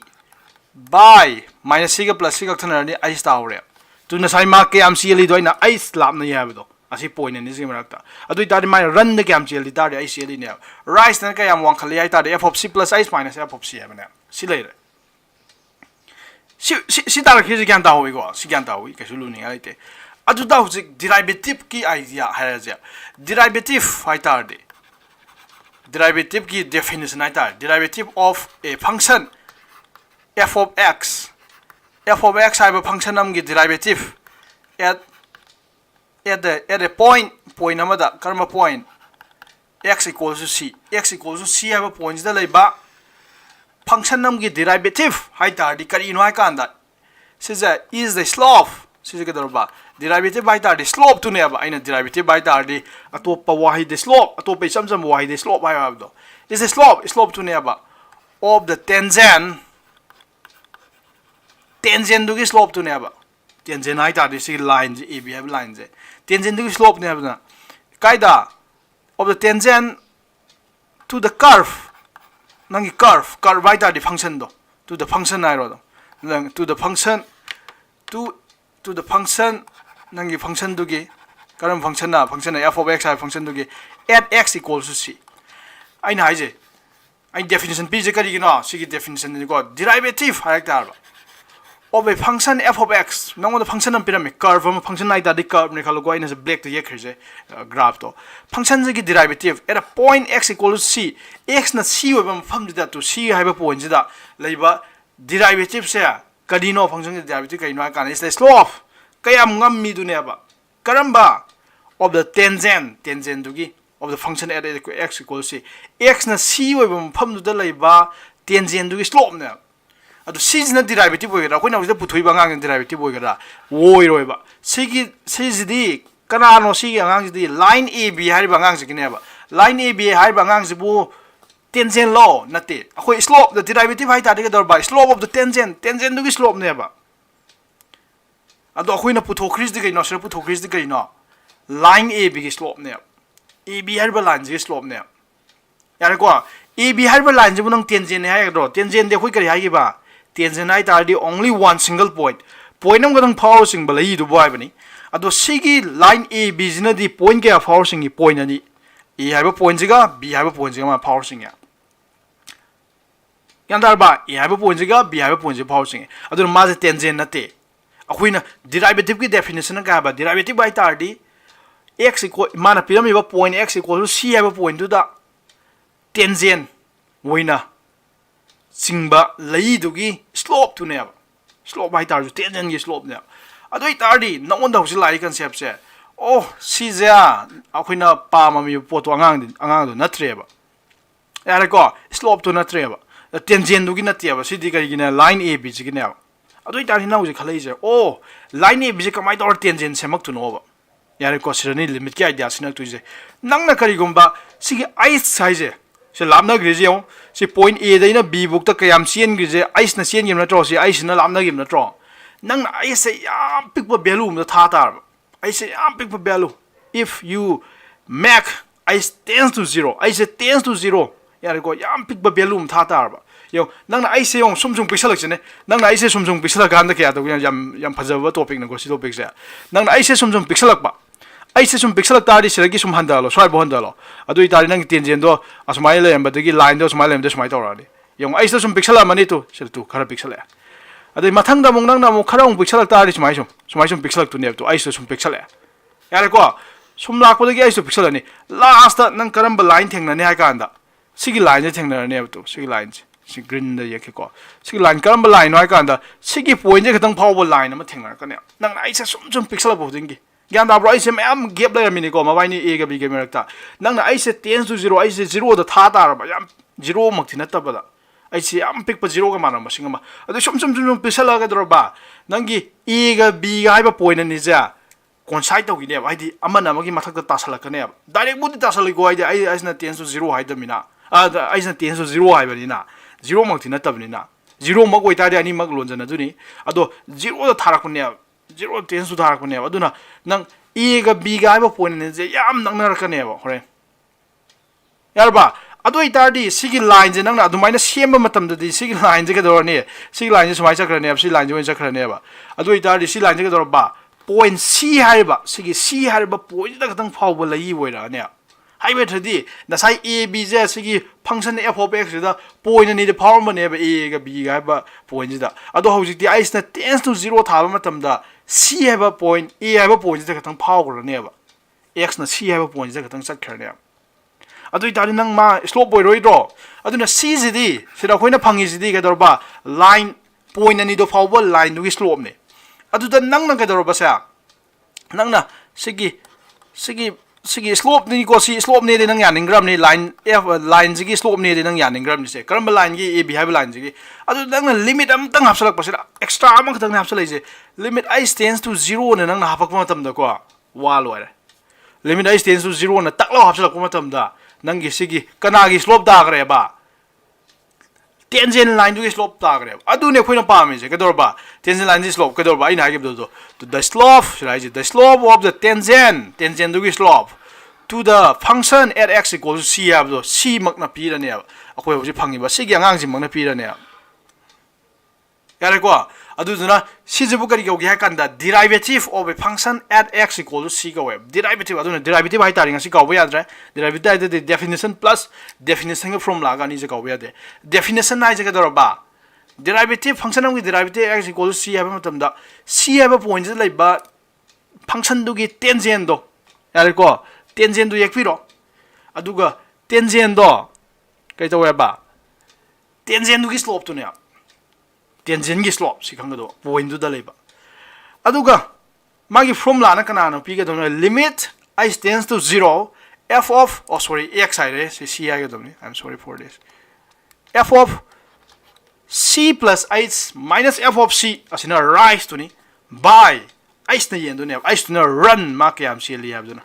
by minus c ga plus c ga thana ni h ta hore tu na sai ma cam cl do ina h lap na ya do asi point ni si marakta adu itari mai run the cam cl itari I cl ne rise na kayam wang khali itari f of c plus h minus f of c ha bana si lai si tar khi kyan ta hoi go si kyan ta hoi ka su lu ni ai te adu da hujik derivative ki idea ha ja derivative itar de derivative ki definition itar derivative of a function f of x have a function am gi derivative at a point amada karma point x equals to c have a point da laiba function nam gi derivative hai tar di kari no hai kan da is the slope sija ke darba derivative by tar di slope to ne ba aina derivative by tar di atopa wahi the slope atopa samsam wahi the slope hai ba do is the slope to ne ba of the tangent du ki slope to ne ba tangent hai tar di si line ji ab have line je tangent du ki slope ne ba kaida of the tangent to the curve nangi curve by tar di function do to the function ai ro do to the function nangi function du gi karam function na f of x ai function du gi at x equals to c aina hai je ai definition p je kari gi no si gi definition ni ko derivative hai tar ba of a function f of x nang the function am pyramid curve am function like that the curve ne khalo ko ina black to ye khirje graph to function ji derivative at a point x equals to c x na c we bam pham da to c hai ba point ji da leiba derivative se kadino function ji derivative kai no kan is the slope kayam ngam mi du ne ba karamba of the tangent du gi of the function at x equals to c x na c we bam pham du da leiba tangent du gi slope ne adu c na derivative oigara koina ujda puthoi bangang derivative oigara woi roiba c di kana no c angang di line ab hari bangang ji kine ba line ab hari bangang ji bu tangent law nate akoi slope the derivative hai ta de dor ba slope of the tangent du slope ne ba adu akoi na puthokris di kai no sir puthokris di kai no line ab gi slope ne ab hari ba line ji slope ne yare ko ab hari ba line ji bu nang tangent ne hai do tangent de khoi kari hai gi ba tangent hai tar di only one single point am gadang power sing balai du boy bani ado sigi line a b jina di point ke power sing point ani a hai ba point jiga b hai ba point jiga ma power sing ya yandar ba a hai ba point jiga b hai ba point jiga power sing ado ma je tangent na te akuina derivative ki definition ka ba derivative by tar di x equal mana pyramid ba point x equal to c hai ba point du da tangent moina singba lei dugi slope tu ne slope bai tar ju tangent gi slope ne adoi tar di nong da hosi lai concept se oh si ja akhina pa ma mi po to angang do na treba yare ko slope to na treba tangent dugi na tiaba si di ka gi na line a b ji gi ne adoi tar na hosi khalai je oh line a b ji kamai tor tangent semak tu no ba yare ko sirani limit ki idea sinak tu je nang na kari gumba si ice size se lamna gri je si point a da ina b buk ta kayam sien gri je ice na sien gim na tro si ice na lamna gim na tro nang na ice yam pick pa value na tha tar ice yam pick pa value if you make ice tends to 0 ice tends to 0 yare ko yam pick pa value tha tar ba yo nang na ice yong sum sum pixel ne nang na ice sum sum pixel ga da kya to yam phajaba topic na ko si topic se nang na ice sum sum pixel ba aise sum pixel tari seragi sum handalo swai bo handalo adui tari nang tangent do asmai le embadagi line do asmai le em de smai tawrani yong aise sum pixel amani tu sel tu khara pixel ya adui mathang da mong nang na mo khara ong pixel tari smai sum pixel tu ne tu aise sum pixel ya yare ko sum lak podagi aise pixel ani last nang karam ba line thengna ne ha ka anda sigi line je thengna ne tu sigi line si green da yake ko sigi line karam ba line ha ka anda sigi point je khatang phaw ba line ma thengna ka ne nang aise sum pixel bo dingi Gan da bro I say am gap layer mini ko ma bai ni a ga b ga merakta nang na I say 10 to 0 I say 0 da tha tar ba yam 0 mak thina ta ba da I say am pick pa 0 ga mana ma singa ma adu sum pisala ga dro ba nang gi a ga b ga ba point ni ja conside to gi ne ba di amana ma gi mathak ta tasala ka ne direct bu di tasala go I na 10 to 0 hai da mina I na 10 to 0 hai ba ni na 0 mak thina ta ba ni na 0 mak oi ta di ani mak lon jana du ni ado 0 da thara ku ne 0 10 su thara ku ne aduna nang a ga b ga ba point ne je yam nang na ka ne ba hore yarba adoi tardi sigi line je nang na adumaina semba matam da di sigi line je ga dor ne sigi line je sumai chakra ne sigi line je chakra ne ba adoi tardi sigi line je ga dor ba point c hai ba sigi c hai ba point da katang phau ba lai boi ra ne hai ba thadi na sai a b je sigi function f of x da point ni de phau ma ne ba a ga b ga ba point da ado hojik di is na tends to 0 tha ba matam da c hai ba point a hai ba point da katang phau ra ne ba x na c hai ba point da katang chakra ne adu itari nang ma slope boy roi do aduna c zidi sira khoina phangi zidi ga dorba line point ani do phawba line du slope ne adu da nang na ga dorba sa nang na sigi slope ni ko si slope ne de nang yaning gram ni line f line zigi slope ne de nang yaning gram ni se karam line gi a b have line zigi adu nang na limit am tang hapsalak pasira extra am khadang hapsalai je limit I tends to 0 ne nang na hapak ma tam da ko wall ware limit I tends to 0 na taklo hapsalak ma tam da nangi sigi kanagi slope da gre ba tangent line du slope da gre adu ne khoina pa me je kador ba tangent line di slope kador ba ina give do to the slope right the slope of the tangent du slope to the function at x equals c have do c mak na pi ra ne akhoi hoji phangi ba sigi angang ji mak na pi ra ne yare ko adu duna c je bu kari go gi kan da derivative of a function at x equals c go web derivative adu derivative hai taring si go ba yadra derivative the definition plus definition from la ga ni je go ba de definition nai je ga do ba derivative function of derivative x equals c have matam da c have point je lai ba function du gi tangent do yare ko tangent du yak piro adu ga tangent do kai to web ba tangent du gi slope tu ne tangent gi slope si khang do point du da leba aduga magi formula na kana no pi ga do limit I tends to 0 f of x I re c I ga do ni I'm sorry for this f of c plus h minus f of c asina rise to ni by h na yen do ne h na run ma ka am c li have do na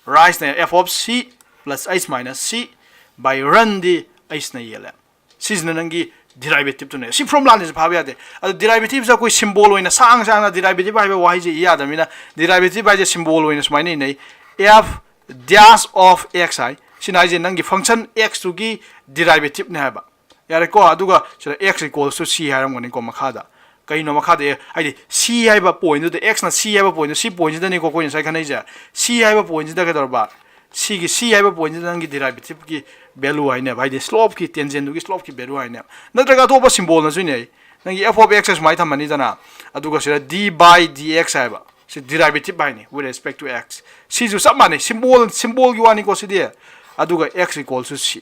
rise na f of c plus h minus c by run di h na yela c na nangi derivative to ne si formula ni bha ya de derivative sa koi symbol oina sang sang na derivative ba wai je ya da mina derivative ba je symbol oina smai nei f dash of xi sinai je nang gi function x to gi derivative ne ba yare ko aduga sira x equals to c haram ngoni ko makha da kai no makha de ai c hai ba point de x na c hai ba point c point da ni ko sai khanai ja c hai ba point da ka dor ba c hai ba point da nang gi derivative gi value hai ne bhai de slope ki tangent du gi slope ki value hai ne natraga to ba symbol na jui nei nang f of x mai thamani jana aduga sira d by dx hai ba si derivative bai ni with respect to x si ju samane symbol gi wani ko si de aduga x equals to c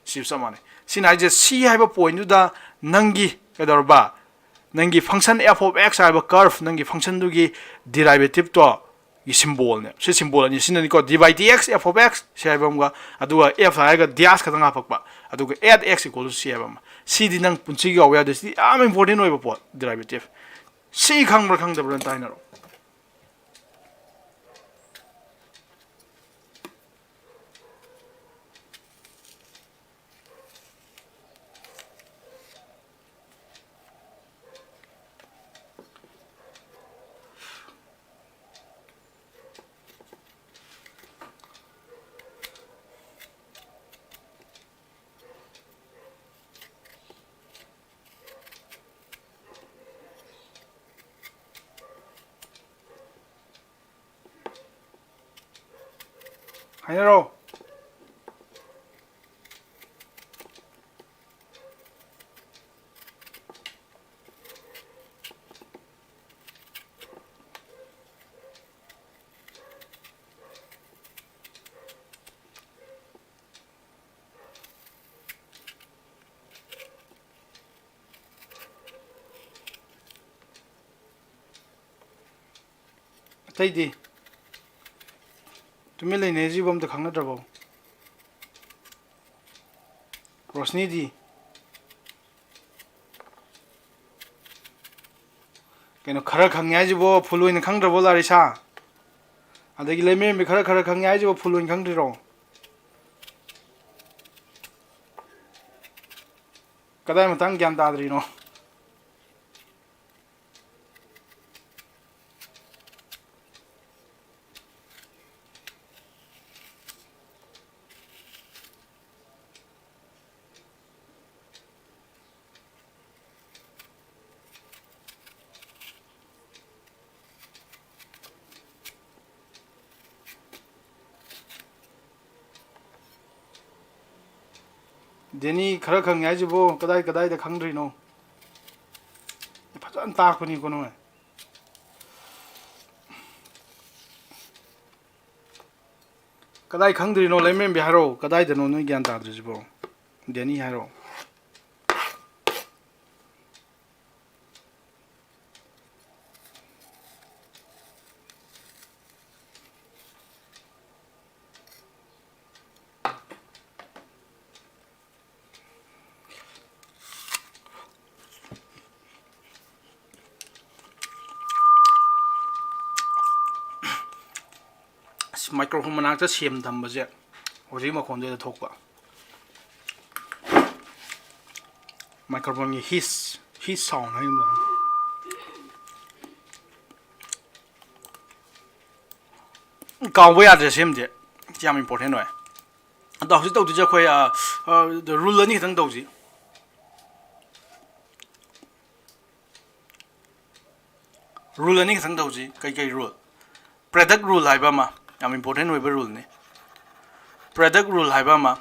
si samane सिना जे C हाइबा पॉइंट दुदा नंगी कदरबा नंगी function f of x हाइबा curve नंगी फंक्शन दुगी डेरिवेटिव तो ये सिंबल ने से सिंबल नि सिना निको d by dx f of x से हाइबा मगा अदुगा f हाइगा ds खतंग हापकबा अदुगा add x equals c हाइबा c दि नंग पुंची गा या दि आम इंपोर्टेंट होइबा पॉ डेरिवेटिव c खंग खंग दबरन ताइनरो हाइनरो तैदी तुम्हें लेने जी बम तो खाना ट्रबो रोशनी दी कहीं खरा खंगे जी वो फुल इन खंग ट्रबो लारिसा अदगी लेमे में खरा खरा खंगे जी वो फुल इन खंग ट्रो कदाई मतंग ज्ञान तादरी नो देनी खरा खंगे जी वो कदाई कदाई द खंग नो फजन ताकनी कोनो है कदाई खंग नो लेमे बिहारो कदाई दनो नो ज्ञान ताद्री जी वो देनी हारो माइक्रोफोन मनाक सेम थम्बसे हौजी मखोन थोप माइक्रोफोन की हिस साउंड है काव यादे सेमजे याम इम्पोर्टेंट है अदो हौजी तौदीजे अखोय रूल अनी खतंग तौजी रूल अनी खतंग तौजी कई रूल प्रोडक्ट रूल है मा याम इम्पोर्टेंट होइबा रूल ने प्रोडक्ट रूल है मा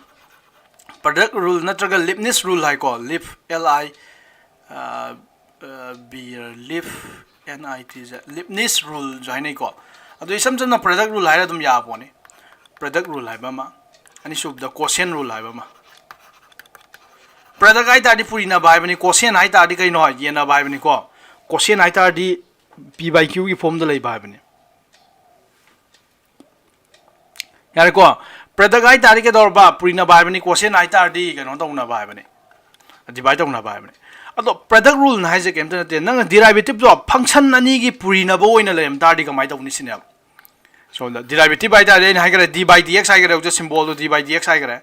प्रोडक्ट रूल नत्रगा लिपनिस रूल है को लिप li b लिप nit लिपनिस रूल जाइने को अदो इसम समना प्रोडक्ट रूल है तुम या पोने प्रोडक्ट रूल है मा अनि सुब द क्वेश्चन रूल है मा प्रोडक्ट आई ताडी पुरिना बाय बनी क्वेश्चन आई ताडी कइनो ये ना बाय बनी को क्वेश्चन आई ताडी p by q की फॉर्म द लई बाय बनी यार को प्रोडक्ट आई तारी के दौर बा पुरीना बाय बनी क्वेश्चन आई तारी कनो तौना बाय बनी डिवाइड तौना बाय बनी अदो प्रोडक्ट रूल ना हाइजे केम तने नंग डेरिवेटिव जो फंक्शन अनी की पुरीना बो ओइना लेम तारी कमाई तौनी सिने सो द डेरिवेटिव आई तारी हाइ करे d by dx हाइ करे जो सिंबल d by dx हाइ करे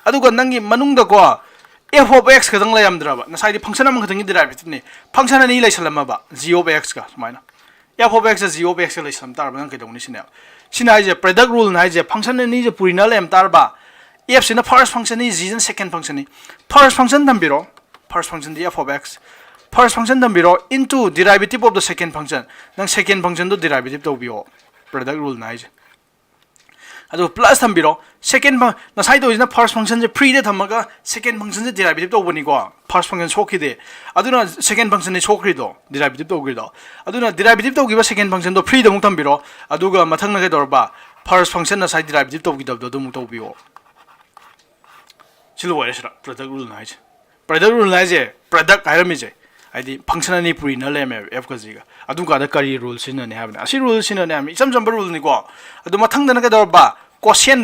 अदुगा नंगी मनुंग द को f of x खदंग लेम द्रबा नसाइदि फंक्शन अम खदंगी डेरिवेटिव ने फंक्शन अनी लेसलम बा g of x का समाइना f of x g of x लेसलम तार बंग के तौनी सिने सिना जे प्रोडक्ट रूल ना जे फंक्शन नि जे पुरिना लेम तारबा f सिना फर्स्ट फंक्शन नि g जन सेकंड फंक्शन नि फर्स्ट फंक्शन दम्बिरो फर्स्ट फंक्शन दी f of x first function दम्बिरो into derivative of the second function नंग सेकंड फंक्शन दो डेरिवेटिव तो बियो प्रोडक्ट रूल ना जे अदो प्लस थम्बिरो सेकंड नसाइ तो इजना फर्स्ट फंक्शन जे फ्री दे थमगा सेकंड फंक्शन जे डेरिवेटिव तो बनी को फर्स्ट फंक्शन सोखि दे अदुना सेकंड फंक्शन ने सोखरि दो डेरिवेटिव तो गिदो अदुना डेरिवेटिव तो गिबा सेकंड फंक्शन तो फ्री दे मुक थम्बिरो अदुगा मथंग नगे दरबा फर्स्ट फंक्शन नसाइ डेरिवेटिव तो गिदो दो मुक तो बियो सिलोरे सिरा प्रोडक्ट रूल नाइज प्रोडक्ट रूल नाइजे प्रोडक्ट हाइरमिजे हाइदि फंक्शन अनि पुरी न लेमे एफ का जिगा अदु का द करी रूल सिनने हाबने असि रूल सिनने हामी इचम चम रूल निको अदु मथंग दन के दरबा क्वेश्चन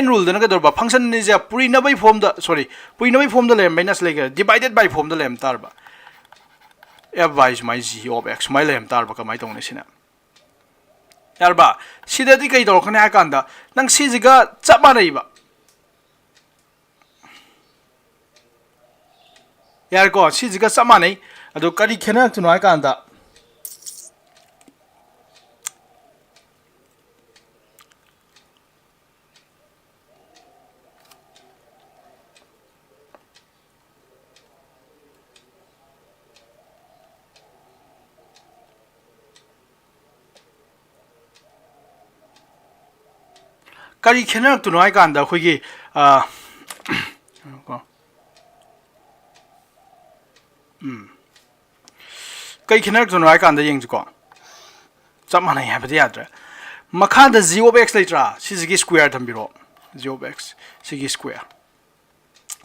रूल दन के दरबा फंक्शन नि जे पुरी न बै फॉर्म द सॉरी पुरी न बै फॉर्म द लेम माइनस लेके डिवाइडेड बाय फॉर्म द लेम तारबा एफ बाय माइ जी ऑफ एक्स माइ लेम तारबा कमाइ तौने सिना यारबा सिददि कई दरखने हाकांदा नंग सिजिगा चप मारैबा यार को सिजिगा चप मानै अदु करी खेना तुनो हाकांदा करी खेना तुनो हाकांदा खोगी कई खेना तुनो हाकांदा यंगजको चप मानै हाबदि याद्रा मखादा g of x लेट्रा सिजिगी स्क्वायर थंबिरो g of x सिगी स्क्वायर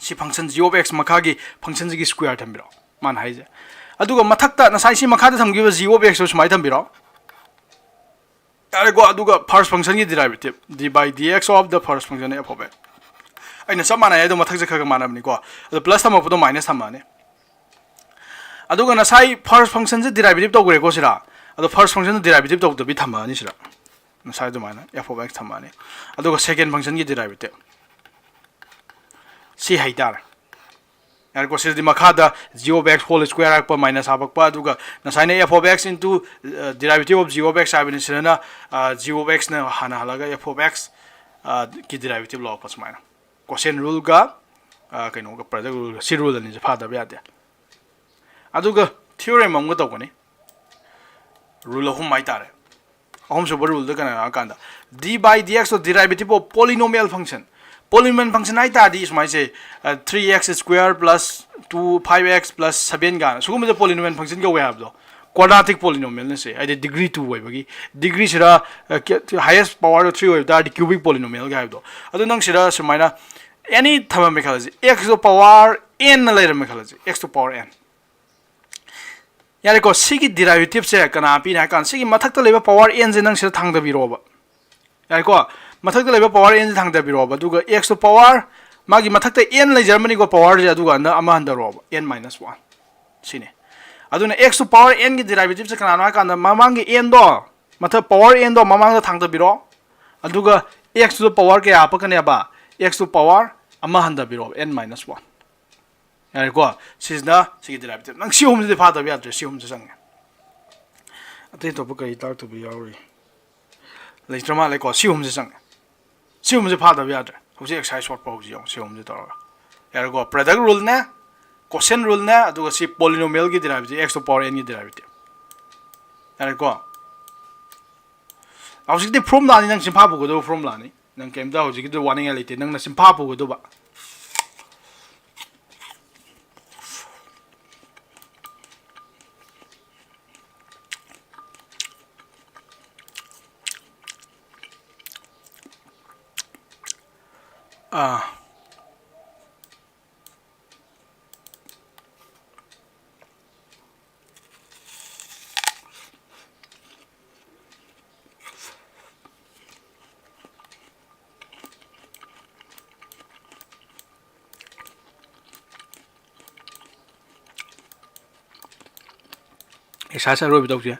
सी फंक्शन g of x मखागी फंक्शन सिगी स्क्वायर थंबिरो मान हाइजे अदुगा मथक्ता नसाई सी मखादा थंगिबो g of x सुमाइ थंबिरो यारे को अदुगा फर्स्ट फंक्शन की derivative d by dx of the first function f of x अइना सब माना है तो मथक से खग मानबनी को अदु प्लस थमको तो माइनस थमाने अदुगा नसाई फर्स्ट फंक्शन से डेरिवेटिव तौगरे को सिरा अदु फर्स्ट फंक्शन डेरिवेटिव तौदबि थमानी सिरा नसाई तो माना f of x थमाने अदुगा सेकंड फंक्शन की डेरिवेटिव सी हाइदार यार को सिरदि मखादा g of x whole square आक पर माइनस आबक पा अदुगा नसाई f of x into derivative of g of x आबिन Sirna g of x ने हाना हलागा f of x की डेरिवेटिव लॉ पस माइना क्वेश्चन रूल का कइनो का प्रोडक्ट रूल सी रूल नि फादा यादे अदुगा थ्योरम अमग तौगनी रूल अहम माइ तारे अहम सुपर रूल द कना कांदा d by dx of derivative of polynomial function आई तादी इसमाइ से 3x square plus 5x plus 7 गाना सुगुम द polynomial function का वे हाबदो quadratic polynomial ने से आई डिग्री 2 वे बगी डिग्री सिरा हाईएस्ट पावर 3 वे दा cubic polynomial का हाबदो अदु नंग सिरा समाइना any थमा में खलाजी x to power n लेर में खलाजी x to power n यारे को सिगी डेरिवेटिव से कना पि ना कान सिगी मथक लेबा पावर n जे नंग से थांग द बिरोबा यारे को मथक लेबा पावर n जे थांग द बिरोबा दुगा x to power मागी मथक n ले जर्मनी को पावर जे दुगा न अमा हंद रोबा n minus 1 सिने अदुना x to power n की डेरिवेटिव से कना ना कान ममांग n दो मथक पावर n दो ममांग थांग द बिरो अदुगा x to power के आप कने बा x to power अमा हंद बिरो n minus 1 यारे को सिजना सिगी डेरिवेटिव नंग सिहोम जे फादा बिया द्रे सिहोम जे संगे अते तो बकई ताक तो बियावरी लेट्रमा ले को सिहोम जे संगे सिहोम जे फादा बिया द्रे होजे एक्सरसाइज शॉर्ट पाउ जियो सिहोम जे तोरा यारे को प्रोडक्ट रूल ने क्वेश्चन रूल ने अदुगा सि पॉलिनोमियल की derivative x to power n की डेरिवेटिव यारे को आवश्यकते फॉर्मूला नि नंग सिम्फा पुगदो फॉर्मूला नि नंग केमदा होजिकि दो वानिंग लेते नंग न सिम्फा पुगदो बा एक्सरसाइज रोबि तौजे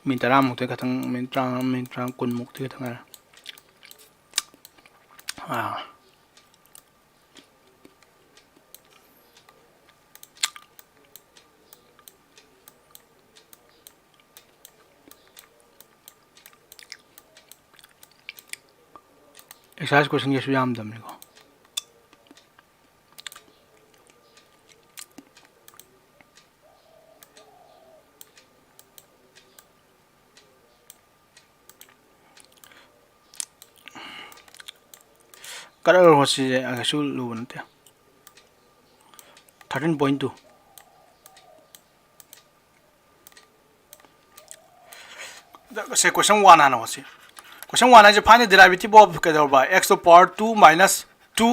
मिन 10 मुक्ते खतंग मिन 30 कुन मुक्ते खतंग एक्सरसाइज क्वेश्चन के सुयाम दमने को कलर होसी अगसु लुबनते 13.2 से क्वेश्चन 1 आना होसी question 1 is find the derivative of x to power 2 minus 2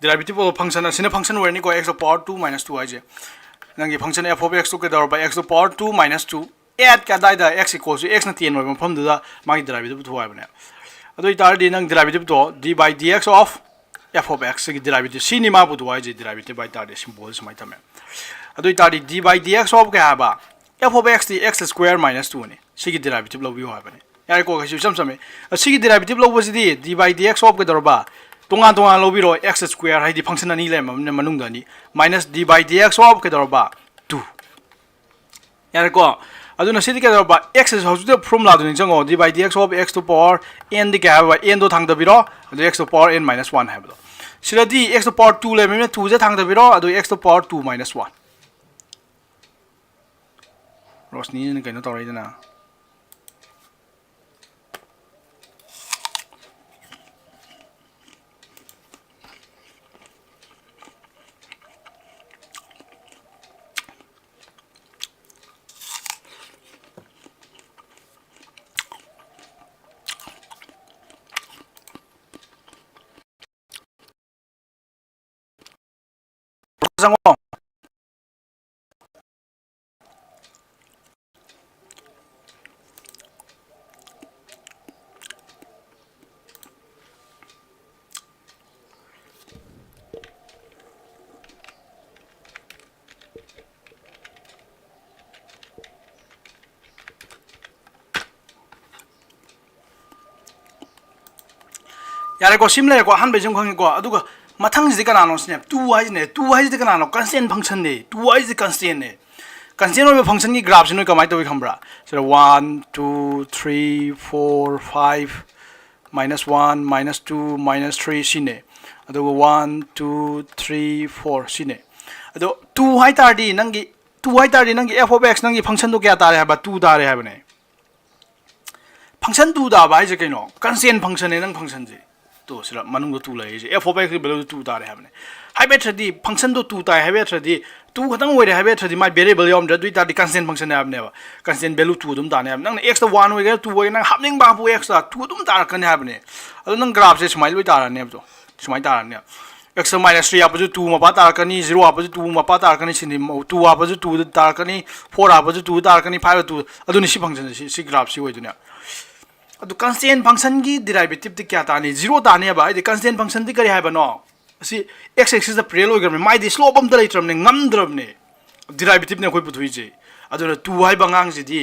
derivative of function asina function where ni ko x to power 2 minus 2 ai je nangi function f of x to ke dor by x to power 2 minus 2 add ka dai da x equals to x na 10 oi pham da magi derivative to ai bane ado itar di nang derivative to d by dx of f of x ki derivative c ni ma bu to ai je derivative by tar de symbol smai tame ado itar di d by dx of ka ba f of x di x square minus 2 ni c ki derivative lo bi ho ai bane yar ko ka sam sam c ki derivative lo bo di d by dx of ke dor ba tongan tongan lo biro x square hai di function ani le manung da ni minus d by dx of ke dor ba 2 yar ko aduna sidi ke dor ba x is how to formula do ni jango d by dx of x to power n di ka ba n do thang da biro adu x to power n minus 1 ha ba sida di x to power 2 le me 2 je thang da biro adu x to power 2 minus 1 rosni ni kaino torai dana Zango yare ko simle ko han be jung khang ko aduga mathang ji kana no snap 2 ai ne 2 ai ji kana no constant function ne 2 ai ji constant ne constant of function ki graph sino kamai to khambra so 1 2 3 4 5 minus 1 minus 2 minus 3 sine aduga 1 2 3 4 sine ado 2 hai tar di nangi 2 hai tar di nangi f of x nangi function to kya tare ha ba 2 tare ha bane function 2 da ba je kaino constant function ne nang function ji to sira manung do 2 lai je f of x value 2 tare ha bane hai bet di function do 2 tai ha bet di 2 khatang wei ha bet di my variable yom da 2 ta di constant function ne abne ba constant value 2 dum ta ne nang x to 1 wei ga 2 wei nang hapning ba bu x ta 2 dum ta kan ha bane ado nang graph se smile wei ta ra ne to smile ta ra ne x minus 3 apa 2 ma pa ta kan ni 0 apa 2 ma pa ta kan ni sin 2 apa 2 ta kan ni 4 apa 2 ta kan ni 5 2 ado ni si function si graph si wei du ne adu constant function की derivative ती क्या तानी 0 ताने बा इदे constant function ती करी है बनो असी x axis द प्रेल होगर में माइ दि slope अम तले ट्रम ने ngam द्रम ने derivative ने कोई पुथुई जे अदु 2 हाई बंगांग जे दी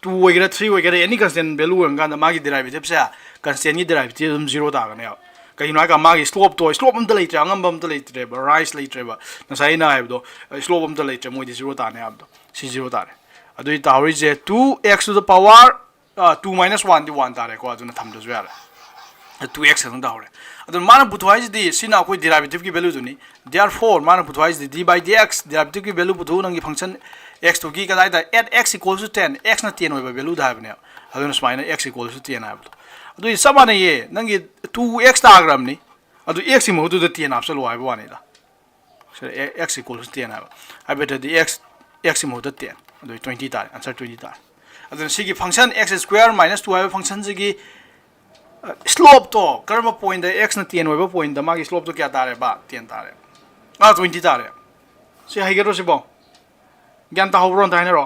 2 वगैरह 3 वगैरह any constant value अंगा न मागी derivative से constant की derivative हम 0 ता गने कहीं ना का मागी slope अम तले ट्रे ngam बम तले ट्रे बा rise ले ट्रे बा नसाई ना है दो slope अम तले ट्रे मोइ दि 0 ताने अब दो सी 0 तारे अदु तावरी जे 2x to the power 2 minus 1 di 1 tare ko aduna tham do yara 2x ang dawre adun mana puthwai di sina koi derivative ki value duni therefore mana puthwai di d by dx derivative ki value puthu nang function x to ki kadai da at x equals to 10 x na 10 oi value da habne adun smaina x equals to 10 hablo adu samana ye nang 2x diagram ni adu x mo du da 10 absolu ai ba ni da so x equals to 10 hab I better the x mo da 10 adu 20 tare answer 20 tare अदन सिगी function x square minus 2 है function सिगी slope तो कर्म point x न 10 होबो point the मागी slope तो क्या तारे बा 10 तारे 20 तारे से हाइगेरो सिबो ज्ञान ता होब्रो ताने रो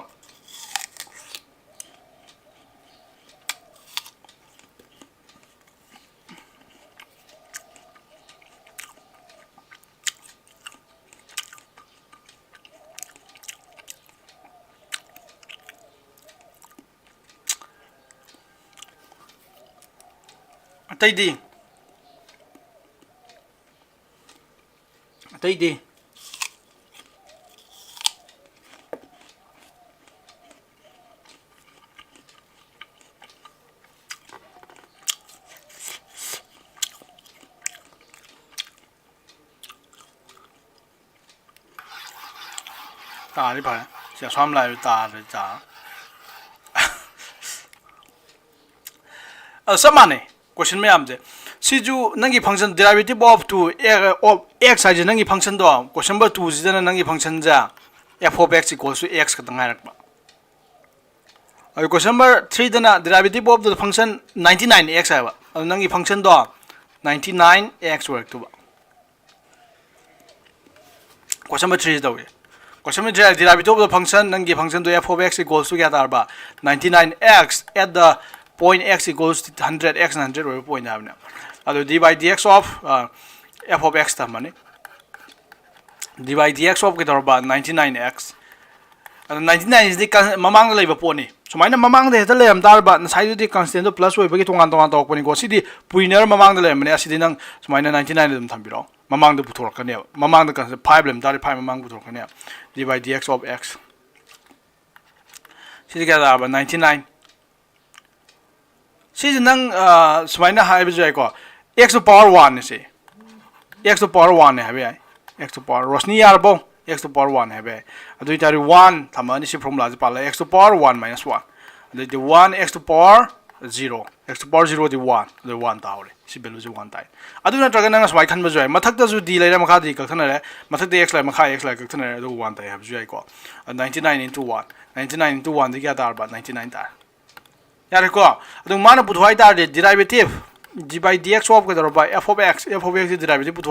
Atay di ta đi phải sẽ xóa lại ta rồi chả sao mà này question में आमजे सी जो नंगी फंक्शन डेरिवेटिव ऑफ 2 x है नंगी फंक्शन दो क्वेश्चन नंबर 2 जितना नंगी फंक्शन जा f of x equals to x का तंगाई रखबा और क्वेश्चन नंबर 3 दना derivative of the function 99x है नंगी फंक्शन दो 99x ꯑꯣꯏꯔꯛꯇꯨꯕ question number 3 ꯇꯧꯏ question number 3 derivative of the function ꯅꯪꯒꯤ function ꯗꯣ f of x equals to kya ꯇꯥꯔꯕ 99x at the point x equals to 100x 100 ꯑꯣꯏꯕ point ꯍꯥꯏꯕꯅꯦ ꯑꯗꯨ d by dx of f of x ꯊꯝꯃꯅꯤ d by dx of ꯀꯩꯗꯧꯔꯕ 99x ꯑꯗꯨ 99 ꯁꯤꯗꯤ ꯃꯃꯥꯡꯗ ꯂꯩꯕ ꯄꯣꯠꯅꯤ ꯁꯨꯃꯥꯏꯅ ꯃꯃꯥꯡꯗ ꯍꯦꯛꯇ ꯂꯩꯔꯝ ꯇꯥꯔꯕ ꯉꯁꯥꯏꯗꯨꯗꯤ ꯀꯟꯁꯇꯦꯟꯇꯣ ꯄ꯭ꯂꯁ ꯑꯣꯏꯕꯒꯤ ꯇꯣꯉꯥꯟ ꯇꯧꯔꯛꯄꯅꯤꯀꯣ ꯁꯤꯗꯤ ꯄꯨꯏꯅꯔ ꯃꯃꯥꯡꯗ ꯂꯩꯔꯝꯕꯅꯦ ꯑꯁꯤꯗꯤ ꯅꯪ ꯁꯨꯃꯥꯏꯅ 99 ꯑꯗꯨꯝ ꯊꯝꯕꯤꯔꯣ ꯃꯃꯥꯡꯗ ꯄꯨꯊꯣꯔꯛꯀꯅꯦꯕ ꯃꯃꯥꯡꯗ ꯀꯟꯁꯇꯦꯟ 5 ꯂꯩꯔꯝ ꯇꯥꯔꯗꯤ 5 ꯃꯃꯥꯡ ꯄꯨꯊꯣꯔꯛꯀꯅꯦꯕ d by dx of x ꯁꯤꯗꯤ ꯀꯌꯥ ꯇꯥꯔꯕ 99 ꯁꯤꯁꯦ ꯅꯪ ꯁꯨꯃꯥꯏꯅ ꯍꯥꯏꯕꯁꯨ ꯌꯥꯏꯀꯣ x to power 1 ꯅꯦ ꯁꯤ x to power 1 ꯅꯦ ꯍꯥꯏꯕ ꯌꯥꯏ x to power Roshni यारबो x to power 1 है अदुई तारी 1 थमनी सी फॉर्मूला से पाला x to power 1 minus 1 अदुई 1 x to power 0 x to power 0 दी 1 अदुई 1 तावरे सी वैल्यू से 1 ताई अदु नत्रग नंग स्वाई खन बजु है मथक तजु d लेरे मखा दी कखन रे मथक दे x लाइ मखा x लाइ कखन रे अदु 1 ताई हबजु है को 99 into 1 99 into 1 दी क्या तार बा 99 तार यार को अदु माने पुथवाई तार दे derivative d by dx of the by f of x is derivative put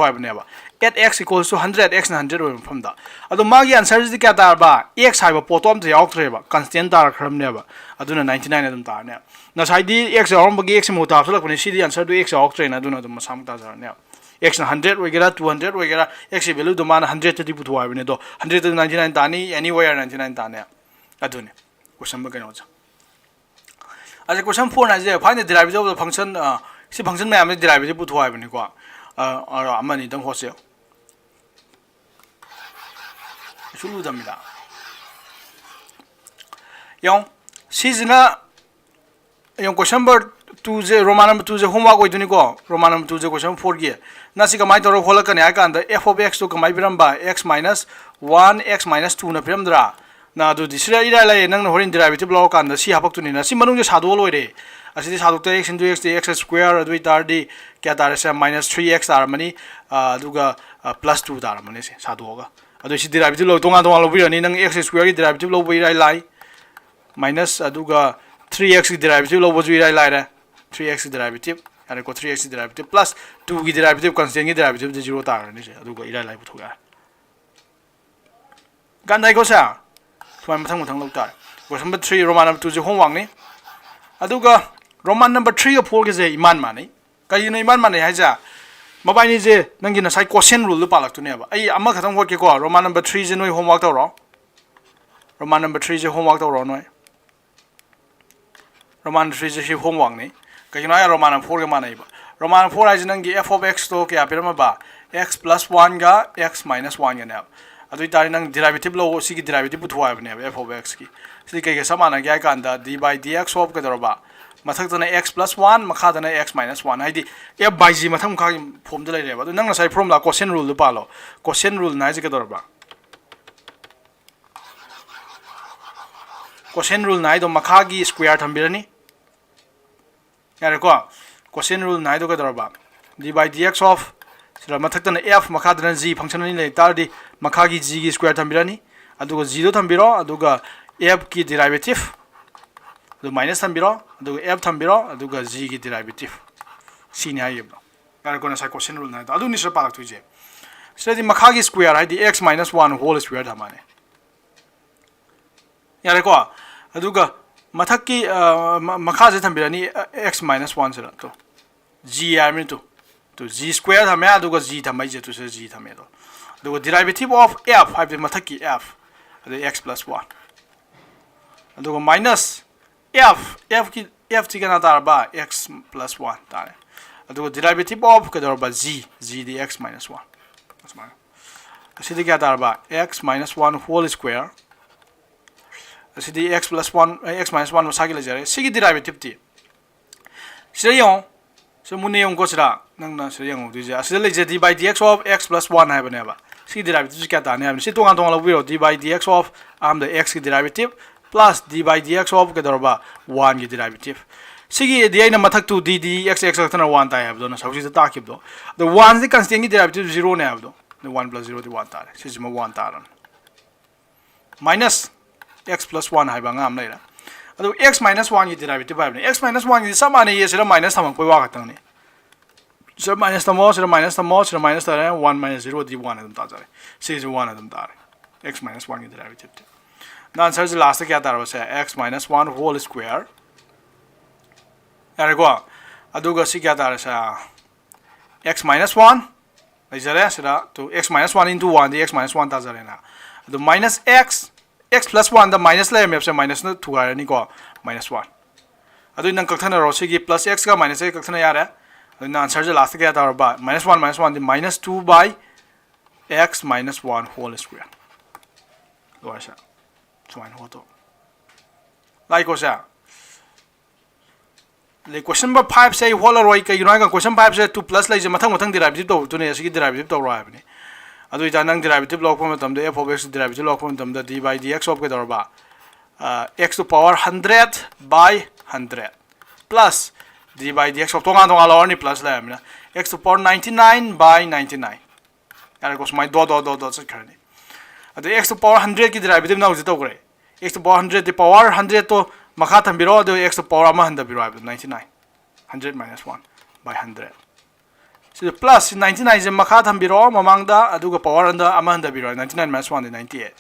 at x equals to 100 x 100 from that adu magi answer is the kya ba x have potom the out treba constant tar khram neba aduna 99 adum tar ne na sai di x arom bagi x mo ta so lakne si di answer to x out train aduna adum sam ta jar ne x 100 wegera 200 wegera x value do man 100 to put ne do 100 to 99 tani anywhere 99 tani adune question ba kano cha as question 4 na je find the derivative of the function सी function में हमें derivative पुथवा है बने को और अमनी दम होसे शुरू दमिला यों सीजना यों क्वेश्चन नंबर 2 जे रोमान नंबर 2 जे होमवर्क होई दुनी को रोमान नंबर 2 जे क्वेश्चन 4 गे ना सी कमाई तोरो होल कने आका अंदर f of x तो कमाई बिरंबा x minus 1 x minus 2 ना बिरंद्रा ना दु दिसरा इरा लाय नंग होरिन डेरिवेटिव लो का अंदर सी हापक तुनी ना सी मनुंग जे सादो लोइरे असिदि सादोक्ता x into x x square अदुई तारदी क्या तारे से minus 3x तारमनी अदुगा plus 2 तारमनी से सादोगा अदु सी डेरिवेटिव लो तोंगा लो बिरनी नंग x square की डेरिवेटिव लो बिराई लाई minus अदुगा 3x की डेरिवेटिव लो बजु इराई लाई रे 3x की डेरिवेटिव यारे को 3x की डेरिवेटिव plus 2 की डेरिवेटिव कांस्टेंट की डेरिवेटिव 0 तारनी से अदुगा इराई लाई पुथुगा गांदाई को सा स्वाय मथंग लो तार क्वेश्चन नंबर 3 रोमान नंबर 2 जे होमवर्क ने अदुगा रोमान नंबर 3 और 4 के जे इमान माने कहिनो इमान माने हाइजा मबाइनी जे नंगी न साइ क्वेश्चन रूल पालक तुनेबा आई अमा खतम होके को रोमान नंबर 3 जे नोय होमवर्क तौरो रोमान नंबर 3 जे होमवर्क तौरो नोय रोमान 3 जे होमवर्क ने कहिनो या रोमान नंबर 4 के मानेबा रोमान 4 हाइज नंगी f of x तो के आपिरमा बा x plus 1 गा x minus 1 गा ने अदुई तारि नंग डेरिवेटिव लो सी की डेरिवेटिव पुथवा बने f of x की सी के समाना गया कांदा d by dx of के दरबा मथक तने x plus 1 मखा तने x minus 1 हाइदी f by g मथक मखा फॉर्म द लेरेबा अदु नंग साइ फॉर्मूला क्वेश्चन रूल दु पालो क्वेश्चन रूल नाइ जे के दरबा क्वेश्चन रूल नाइ दो मखा की स्क्वायर थंबिरनी यारे को क्वेश्चन रूल नाइ दो के दरबा d by dx of सिरा मथक तने f मखा तने g फंक्शन नि ले तारदी मखा की g की स्क्वायर थंबिरनी अदुगा g दो थंबिरो अदुगा f की डेरिवेटिव दो माइनस थंबिरो अदुगा f थंबिरो अदुगा g की डेरिवेटिव c ने आइबो यार कोना सा क्वेश्चन रूल ना अदु निसर पालक तुजे सिरादी मखा की स्क्वायर हाइदी x minus 1 होल स्क्वायर थमाने यार को अदुगा मथक की मखा जे थंबिरनी x minus 1 सिरा तो g यार में तो g स्क्वायर थमे अदुगा g थमै जे तो से g थमे तो अदुगा डेरिवेटिव ऑफ f हाइबे मथक की f अदु x plus 1 अदुगा माइनस f की f ची कना तारबा x plus 1 तारे अदुगा डेरिवेटिव ऑफ के दरबा g दी x minus 1 असमान असिदि क्या तारबा x minus 1 whole square असिदि x plus 1 x minus 1 मसागी लजरे सिगी डेरिवेटिव ती सिरयो सो मुनेयों को सिरा नंगना सिरयो दिजे असिदि लेजे d by dx of x plus 1 है बनेबा सिगी डेरिवेटिव क्या ताने है सि तोंगा लबिरो d by dx of the x की derivative plus d by dx of के दरबा 1 की डेरिवेटिव सिगी d आइना मथक टू d x x तना 1 ताइ हबदो न सौसी ता किबदो द 1 से कांस्टेंट की डेरिवेटिव 0 ने हबदो द 1 plus 0 दी 1 तारे सिजिमा 1 तारन माइनस x plus 1 हाइबा ngam लेरा अदो x minus 1 की डेरिवेटिव हाइबने x minus 1 की समान है ये सिरा माइनस थमक पय वा खतंग ने sir minus tamo sir minus tamo sir minus tare 1 minus 0 di 1 adum ta jare c is 1 adum tare x minus 1 ki derivative te the answer is last kya tar ba se x minus 1 whole square yare ko aduga si kya tar sa x minus 1 ai jare sira to x minus 1 into 1 the x minus 1 ta jare na the minus x plus 1 the minus la map se minus na 2 are ni ko minus 1 adu nang kakthana ro si ki plus x ka minus x kakthana yare the answer is last kya tar ba minus 1 the minus 2 by x minus 1 whole square lo sa so I know to like ko sa le question number 5 say whole roi ka you know question 5 say 2 plus like mathang derivative to ne si derivative to ra ba ni adu ita nang derivative log form tam de f of x derivative log form tam da d by dx of ke dor ba x to power 100 by 100 plus d by dx of tonga lo ni plus la amna x to power 99 by 99 ara ko smai do se karni adu x to power 100 ki derivative na to gre x to power 100 the power 100 to makha thambiro adu x to power ama handa biro 99 100 minus 1 by 100 so plus 99 je makha thambiro mamang da adu ga power anda ama handa biro 99 minus 1 98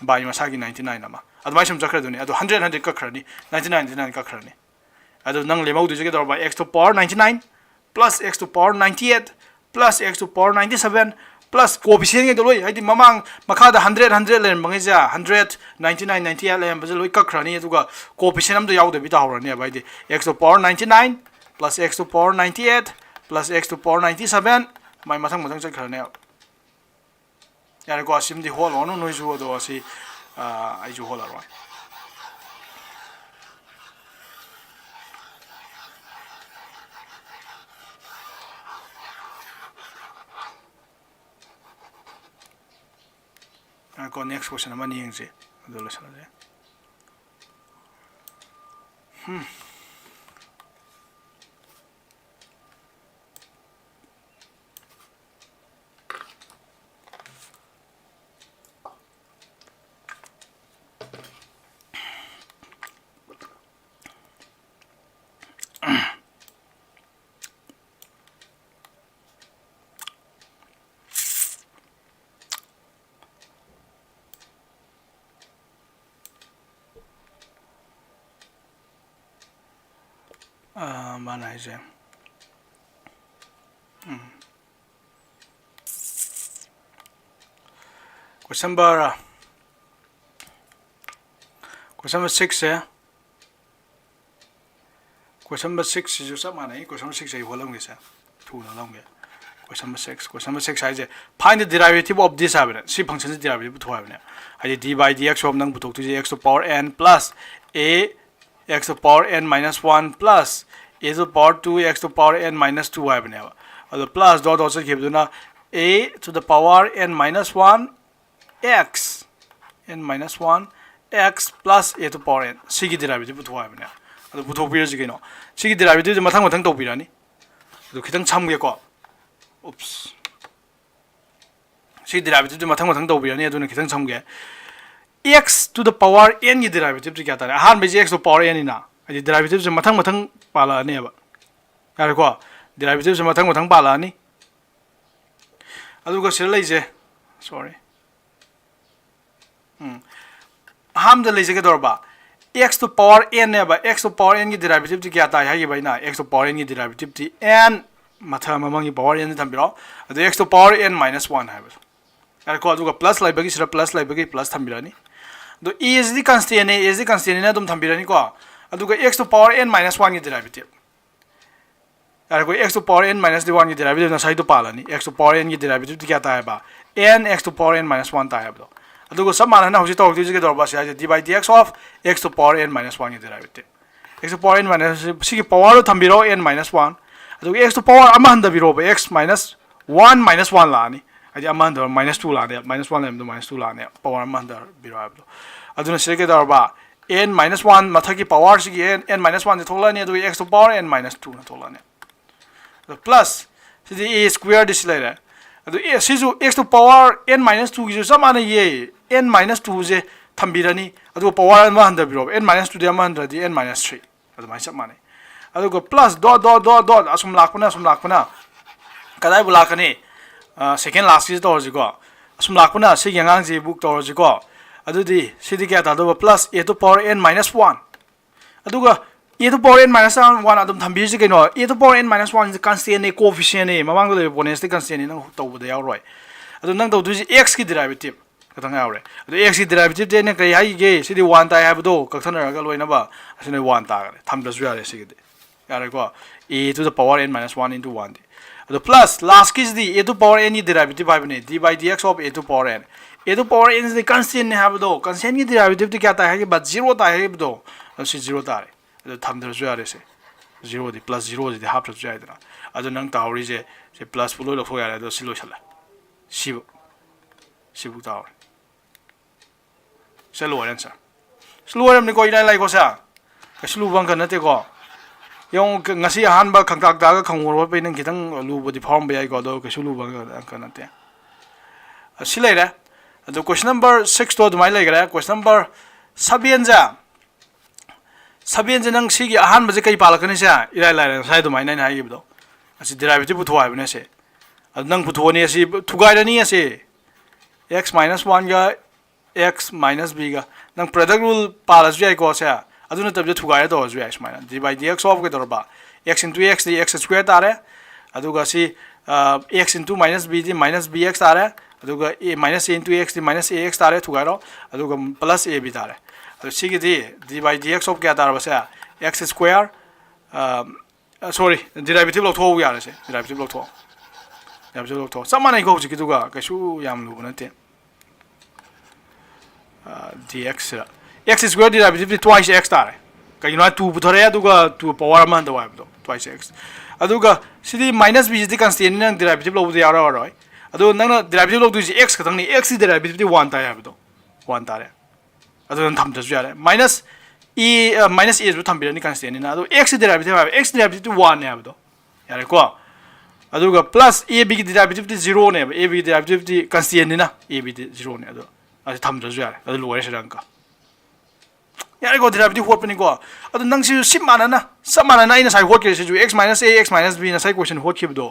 by masagi 99 ama adu mai sum chakra duni adu 100 ka khrani 99 ka khrani adu nang lemau du je by x to power 99 plus x to power 98 plus x to power 97 plus coefficient ke loi haidi mamang makha da 100 len bangai ja 100 99 98 len bazai loi ka khrani aduga coefficient am do yaw de bi da hawrani ba haidi x to power 99 plus x to power 98 plus x to power 97 mai mathang chak khrani yar ko asim di hol onu noi ju do asi ai ju hol aroi ko next question ama ni yengse ado la sala je mana je question number 6 है question number 6 जो सब माना है question number 6 है वो लंगे से to ना लंगे question number 6 है जे find the derivative of this है सी function से derivative तो है ना है d by dx of नंग बुतों तुझे x to power n plus a x to power n minus 1 plus a to power 2 x to power n minus 2 है बने और plus dot से क्या बोलना a to the power n minus 1 x n minus 1 x plus a to power n सी की derivative तो है बने और बुतों भी रह गए ना सी की derivative जो मथंग तो भी रहनी तो कितने छाम गया को oops सी derivative जो मथंग तो भी रहनी तो कितने छाम गया x to the power n की derivative जो क्या था हार में x to power n ना ये derivative जो मथंग पाला नहीं है बा यार को derivative जो मथंग पाला नहीं अदुग सिर ले sorry हम द ले के दौर बा x to power n है बा x to power n की derivative जो क्या था है ये भाई ना x to power n की derivative थी n मथंग की power n थम बिरो अदु x to power n minus 1 है बस यार को अदुग plus लाइब की सिर plus लाइब की plus थम बिरो नहीं तो e is the constant ना तुम थम बिरो नहीं को अदुग x to power n minus 1 की derivative यार को x to power n minus 1 की derivative ना सही तो पाला नहीं x to power n की derivative क्या था है बा n x to power n minus 1 था है बा अदुग सब माना ना हो जितो होती है के दौर बा से d by dx of x to power n minus 1 की derivative x to power n minus सी की power तो थम बिरो n minus 1 अदुग x to power अमा हंदा बिरो बा x minus 1 minus 1 लानी अदि अमा हंदा minus 2 लाने minus 1 लेम तो minus 2 लाने power अमा हंदा बिरो है बा अदुना से के दौर बा n minus 1 मथा की पावर से n minus 1 थोला ने तो x to power n minus 2 ना थोला ने तो प्लस से a square दिस ले रहा तो a से जो x to power n minus 2 की जो सब माने ये n minus 2 जे थंबिरनी अदो पावर मा हंदा बिरो n minus 2 दे मा हंदा दी n minus 3 अदो माइ सब माने अदो प्लस डॉट असुम लाखपना kadai bu lakani second last ki torjiko asum lakpuna si yangang ji book torjiko adudi sidi kya ta do plus a to power n minus 1 aduga a to power n minus 1 adum thambi ji keno a to power n minus 1 is constant ne coefficient ne mamang do bonus the constant ne nang to bu de yaw roi adu nang to du ji x ki derivative katang yaw re adu x ki derivative de ne kai hai ge sidi 1 ta have do kakthana ga loina ba asine 1 ta ga tham da su ya re sigi de yare ko a to the power n minus 1 into 1 the plus last is the a to power n derivative by d by dx of a to power n is the constant have do constant की derivative तो क्या आता है कि बस 0 आता है तो उसी 0 आता है तो थम दर जो आ रहे से 0 दी plus 0 दी हाफ जो आए ना अजो नंग तावरी से plus पुलो लोग हो यार तो सिलो चला शिबु तावर से लोअर आंसर स्लोअर हमने कोई नहीं लाइक हो सा स्लो बंग करना ते को yung ngasi ahan ba khangtak da ga khangwor ba nang kitang lu bodi form ba ai ko do ke sulu ba ka na te silai ra ado question number 6 to mai lai ga question number 7 ja nang si gi ahan ba je kai pala kani sa irai lai sai do mai nai hai gi do asi derivative bu thwa ba ne se nang bu thwa ne si thugai ra ni ase x minus 1 ga x minus b ga nang product rule pala ju ai ko sa aduna tab je thugai do ju ai smina d by dx of ke dorba x into x the x square tare aduga si x into minus b the minus bx tare aduga a minus a into x the minus ax tare thugai ro aduga plus a b tare adu si gi d by dx of kya tare ba sa x square sorry derivative lo tho ya re se derivative lo tho samana ko ji ki duga ka shu yam lu na te dx x square derivative twice x tare ka you know 2 puthore aduga 2 power man da wab do twice x aduga sidi minus b is the constant nang derivative lo bu ya ro roi adu nang derivative lo du ji x ka tang ni x derivative 1 ta ya do 1 tare adu nang tham da ju ya re minus minus a ju tham bi ni constant ni na adu x derivative 1 ya do ya re ko aduga plus a b derivative 0 ne a b derivative constant ni na a b 0 ne adu adu tham da ju ya re adu lo re se rang ka यार को derivative hot पनि को अदु नंग सि SIM मानना इन साइ hot के सि x minus a x minus b ना साइ क्वेश्चन hot खिब दो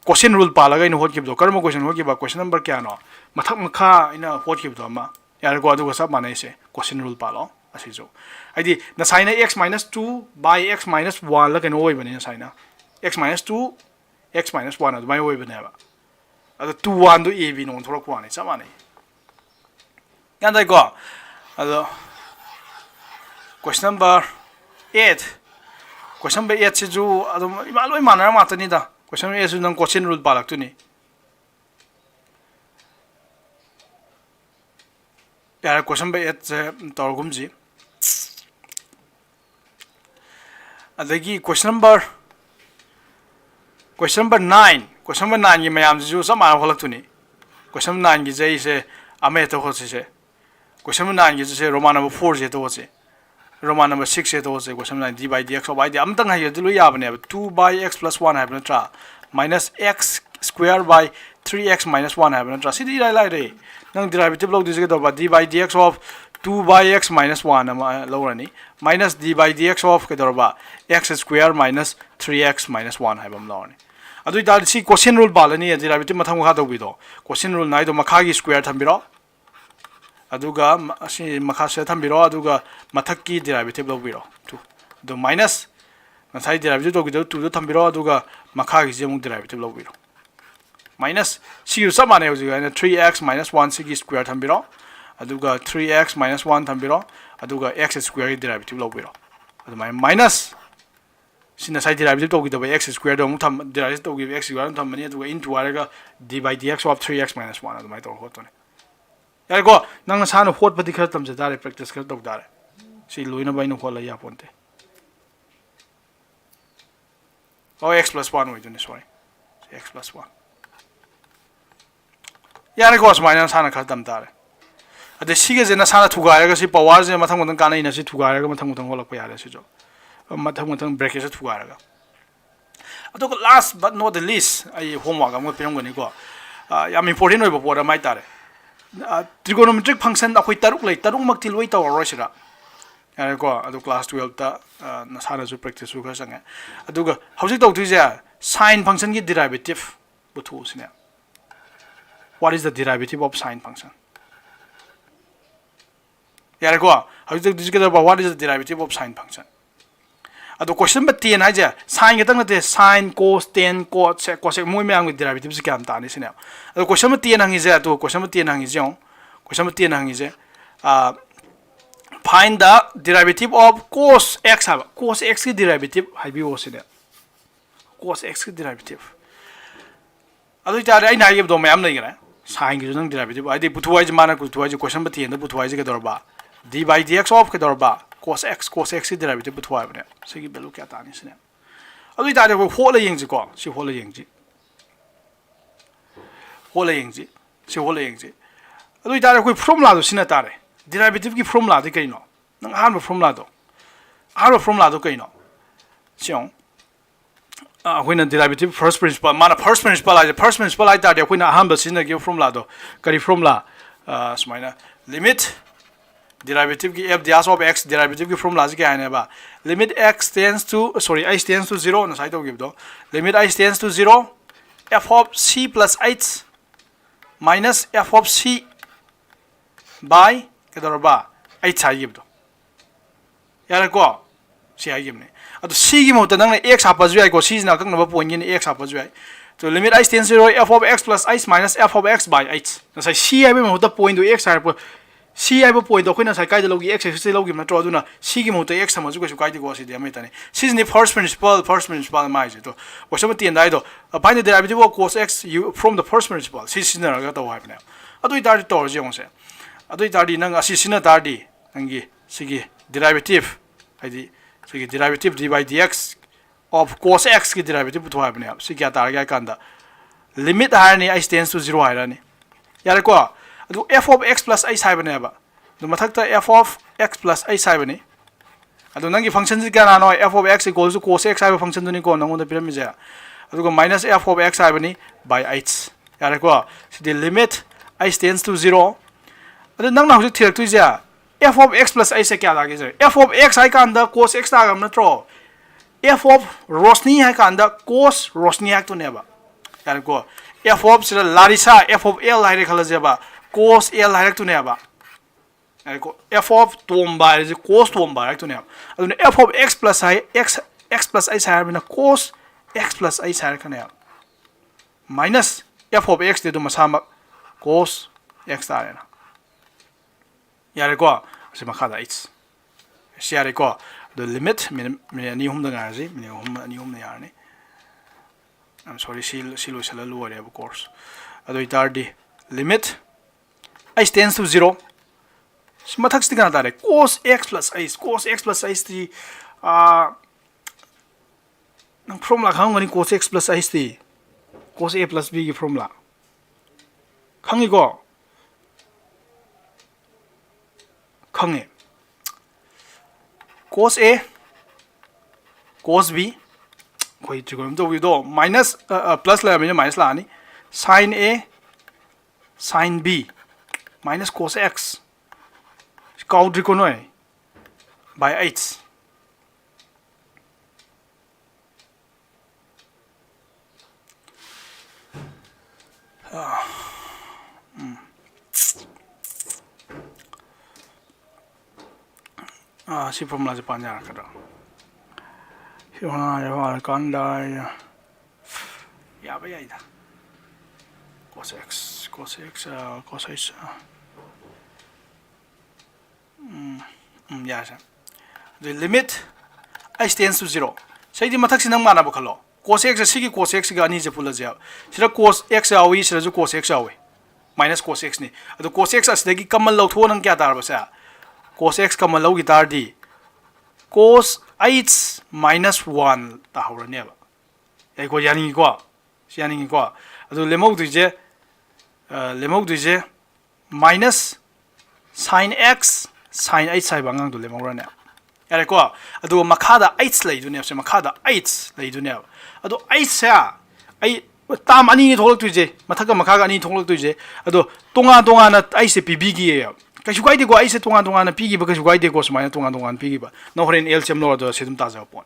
क्वेश्चन रूल पाला इन hot खिब दो कर्म क्वेश्चन हो किबा क्वेश्चन नंबर क्या नो मथक मखा इन hot खिब दो अमा यार को अदु सब माने से क्वेश्चन रूल पालो असि जो आइदि न sign x minus 2 by x minus 1 ल कनो ओइ बने sign x minus 2 x minus 1 अदु माइ ओइ बने बा अदु 2 1 दु a b नो थोरक पाने सब माने यान दाइ को अदु question number 8 question number 8 se ju adum imaloi manara matani da question number 8 su nang question rule palak tu ni ya question number 8 se torgum ji adagi question number 9 gi mayam ju sama holak tu ni question number 9 gi jai se ame to ho se question number 9 gi se roman number 4 je to ho se Roman number 6 है तो उसे question line d by dx of idea अमतंग है ये दिलो याब ने 2 by x plus 1 है बना ट्रा minus x square by 3x minus 1 है बना ट्रा सीधी लाइ रे नंग डेरिवेटिव लोग दिसे के तो d by dx of 2 by x minus 1 low runny minus d by dx of के तो x square minus 3x minus 1 है बम लो रनी अदु इदाल सी क्वेश्चन रूल बालनी है डेरिवेटिव मथंग खा दो बिदो क्वेश्चन रूल नाइ तो मखा की square थंबिरो aduga asi makha se thambiro aduga mathak ki derivative lobiro 2 do minus nasai derivative to gido 2 do thambiro aduga makha gi jemu derivative lobiro minus si yu samane hojiga 3x minus 1 si gi square thambiro aduga 3x minus 1 thambiro aduga x square gi derivative lobiro adu minus sin nasai derivative to gido x square do mu tham derivative to gi x square tham mani aduga into araga d by dx of 3x minus 1 adu mai to hotone यार को नंग सानो होट पति खर तम से दारे प्रैक्टिस कर दो दारे सी लोइना बाइनो होला या पोंते ओ x plus 1 होय जने सॉरी x plus 1 यार को समाइना साना खर तम दारे अदे सिगे जेना साना थुगारगा सी पावर जे मथंग मथंग कानै ना सी थुगारगा मथंग मथंग होला यारे सी जो मथंग मथंग ब्रेक से थुगारगा अदो last but not the least आई होमवर्क अमो पेरंगनी को याम इंपोर्टेंट होय बपोरा माइ तारे trigonometric function akoi taruk lei taruk mak til loi taw roisira are ko adu class 12 ta na sana ju practice su ka sanga aduga hojik taw thuja sine function ki derivative buthu sine. What is the derivative of sine function? Yare ko how to discuss about what is the derivative of sine function. Ado question ba 10 hai je sine gatang nate sine cos tan cos sec cosec moi me ang derivative se kam ta ni sine. Ado question ba 10 hangi je to question ba 10 hangi je question ba 10 hangi je find the derivative of cos x ha cos x ki derivative hai bi o sine. Cos x ki derivative adu ta ai na yeb do me am nei gra sine ki nang derivative ai de puthu ai je mana puthu ai je question ba 10 da puthu ai je ke dor ba d by dx of ke dor ba cos x ki derivative puthu ai bne se ki value kya ta ni sine. Adu ta de ko ho la yeng ji ko si ho la yeng ji si ho la yeng ji adu ta de ko formula do sine ta re derivative ki formula de kai no nang han formula do kai no siong when a derivative first principle mana first principle like that when a humble sin give formula do kari formula smaina limit derivative ki f ds of x derivative ki formula ki aine ba limit x tends to I tends to 0 na sai to give do limit I tends to 0 f of c plus h minus f of c by kedor ba h sai give do yara ko c ai give ne ado c gi mo ta nang x hapa ju ai ko c na kang na ba point ni x hapa ju ai so limit I tends to 0 f of x plus h minus f of x by h na sai c ai mo ta point do x ai po c ai po point do khina sai kai da logi x sai logi na tro du na c gi mo ta x ma ju ko su kai di ko si de mai ta ni c is the first principle mai je to wa sam ti ndai do find the derivative of cos x you from the first principle c is na ga to wa ne ado I tar to je se ado I tar di nang asi sina tar di nang gi sigi derivative ai di so derivative d by dx of cos x ki derivative putho hai bne si kya tar ga kanda limit har ni I tends to 0 hai ni yare ko adu f of x plus h hai bne ba do mathak ta f of x plus h hai bne adu nang gi function ji kana no f of x equals to cos x hai function do ni ko nang on da pyramid ja adu ko minus f of x hai bne by h yare ko si the limit I tends to 0 adu nang na hu thirek tu ja f of x plus h se kya lage je f of x hai kan da cos x ta gam na tro f of rosni hai kan da cos rosni hai to ne ba yar ko f of sira larisa f of l hai re khala je ba cos l hai to ne ba yar ko f of tomba je cos tomba hai to ne adu f of x plus hai x plus h hai na cos x plus h hai kan ne minus f of x de do masama cos x ta re na yare ko se makada h yare ko the limit ni hum da ga ji ni hum ne yar ni I'm sorry silo sala lu ore of course ado itar di limit I tends to 0 mathak sti kana tare cos x plus h ti nang formula khang ngani cos x plus h ti cos a plus b ki formula khangi ko khangé cos a cos b koi trigonometry do wi do minus plus la me minus la ni sin a sin b minus cos x kau trigonoy by h si formula je panja ka da ya kanda ya ba ya ida cos x cos h ya sa the limit I tends to 0 sai di mathak sinang mana ba khalo cos x sigi cos x ga ani je pula ja sira cos x awi sira ju cos x awi minus cos x ni adu cos x asdagi kamal law tho nang kya tar ba sa cos x kamal law gi tar di cos h minus 1 ta hawrani ba ai ko yani ko adu lemok du je minus sin x sin h sai bangang du lemok rane yare ko adu makada h lei du ne se makada h lei du ne adu h sa ai tam ani tholak tu je mathaka makha ani tholak tu je adu tonga na h se pb gi ye kasu gai de ko h se tonga na p gi ba kasu gai de ko sma tonga p gi ba no horen l chem no do se dum ta ja pon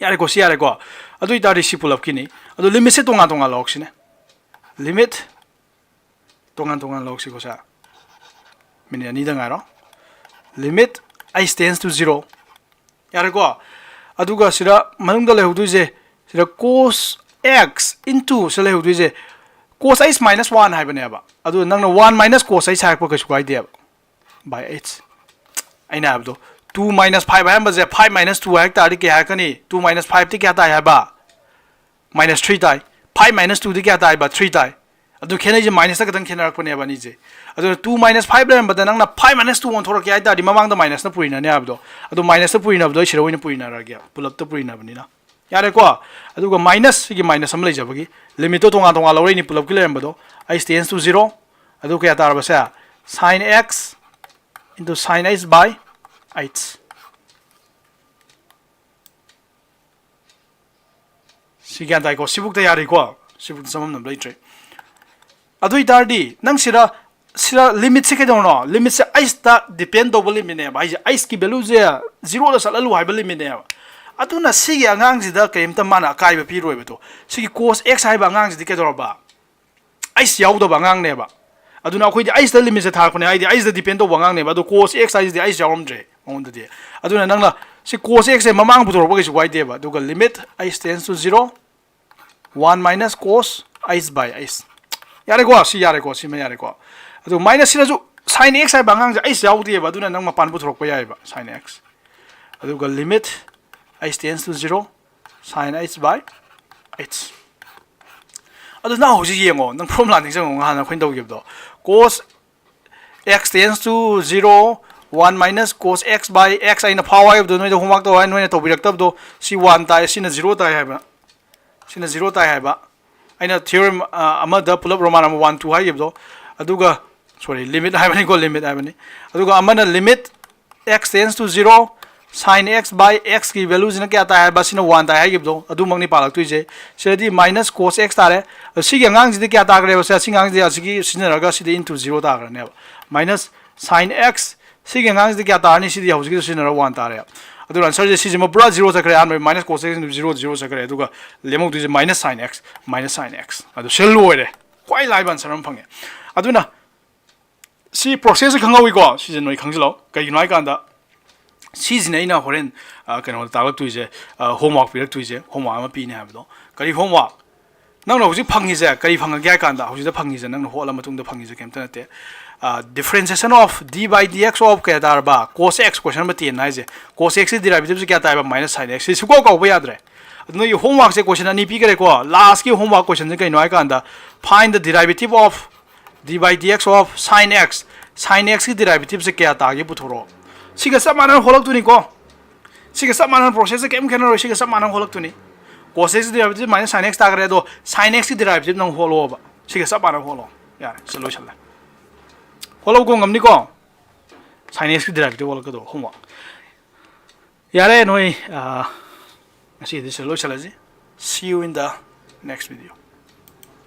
यारे को सी यारे को अदु इतारी सी pull up किनी अदु limit से तोंगा तोंगा lock सिने limit तोंगा तोंगा lock सी को सा मिने नि दंगारो लिमिट I tends to 0 यारे को अदुगा सिरा मनुंग दले हुदुजे सिरा cos x into सले हुदुजे cos x minus 1 हाइबने अब अदु नंगना 1 minus cos x हाइप को सुगाई दे by h आइना अब 2 minus 5 है बजे 5 minus 2 है तारी के है कनी 2 minus 5 ती क्या ताई है बा minus 3 ताई 5 minus 2 ती क्या ताई बा 3 ताई अदु खेने जे minus तक खेने रखने बनी जे अदु 2 minus 5 लेन बदन नंगना 5 minus 2 ऑन थोड़ा क्या तारी ममांग द minus न पुइना ने अब अदु minus न पुइना अब शिरो इन पुइना र गया पुल अप तो पुइना बनी ना यारे को अदु को minus की minus हम ले जबगी लिमिट तो तोंगा तोंगा लौरे नि पुल अप की लेन बदो I tends to 0 अदु क्या तार बसे sin x into sin x by 8 सिग्यान ताई को सिबुक त यारे को सिबुक समम नम लेट्रे अदु इतारदी नंग सिरा लिमिट से केदोनो लिमिट से आइस ता डिपेंड दो लिमिट ने भाई आइस की वैल्यू जे 0 दा सललु हाइब लिमिट ने अदुना सिगी अंगांग जिदा केमता माना काइबा पिरोय बतो सिगी cos x हाइब अंगांग जिदि केदोरबा आइस याउदो अंगांग ने बा अदुना अखोइ दि आइस दा लिमिट से थारखने आइदि आइस दा डिपेंड दो अंगांग ने बा दो cos x आइस दि आइस याउमद्रे ओंददि अदुना नंगना सि cos x से ममांग पुतोरबा गेसु वाइदे बा दुगा limit x tends to 0 1 minus cos x by x यारे को सी में यारे को अदु माइनस सिना जो sin x है बांगांग जे x याउदि बा दुना नंग मपान पुथरोक याय बा sin x अदु ग limit x tends to 0 sin x by x अदु ना होजि येंगो नंग फॉर्मुला निं जंगो हाना खोइन दौ गिबदो cos x tends to 0 1 minus cos x by x आइना फाव आइब दो नोइ दो होमवर्क तो हाय नोइ तो बिरक्तब दो सी 1 ताइ सिना 0 ताइ हाइबा सिना 0 ताइ हाइबा आइना थ्योरम अमदा पुलअप रोमान नंबर 1 2 हाइबदो अदुगा सॉरी लिमिट हाइबनी को लिमिट हाइबनी अदुगा अमना limit x tends to 0 sin x by x की वैल्यू जिना क्या ताइ हाइबा सिना 1 ताइ हाइबदो अदु मंगनी पालक तुइजे सिदी minus cos x तारे सिगी अंगांग जिदि क्या तागरे बसे सिंग अंगांग जिदि सिगी सिनरगा सिदि into 0 तागरने minus sin x सिगी अंगांग जिदि क्या तारनी सिदि हौजिगि सिनर 1 तारे अदु आंसर जे सिजि म पुरा 0 चकरे आन minus cos x into 0 0 चकरे अदुगा लेमौ तुइजे minus sin x अदु सेल लोइरे क्वाइ लाइब आंसर हम फंगे अदुना सी प्रोसेस खंगावी को सिजन नोइ खंगजलो कइनो आइ कांदा सिजने इना होरेन कनो तालक तुइजे होमवर्क पिरक तुइजे होमवर्क अमा पिने हाबदो करि होमवर्क नंग होजि फंगिजे करि फंगा ग्या कांदा होजि फंगिजे नंग होला मतुंग द फंगिजे केमता नते differentiation of d by dx of क्या तारबा cos x क्वेश्चन नंबर 10 नाइजे cos x से डेरिवेटिव से क्या तारबा minus sin x सिको को यादरे अदनो ये होमवर्क से क्वेश्चन अनि पी करे को लास्ट की होमवर्क क्वेश्चन से कइनो आइ कांदा find the derivative of d by dx of sin x की डेरिवेटिव से क्या तागे पुथोरो सिगा सब मानन होलक तुनी को सिगा सब मानन प्रोसेस से केम खेनो सिगा सब मानन होलक Tuni cos x derivative minus sin x तागरे दो sin x की डेरिवेटिव नंग होलो बा सिगा सब मानन होलो यार सॉल्यूशन ला होलो को ngam ni ko sin x की डेरिवेटिव होलक दो होमवर्क यारे नोई asi this solution see you in the next video.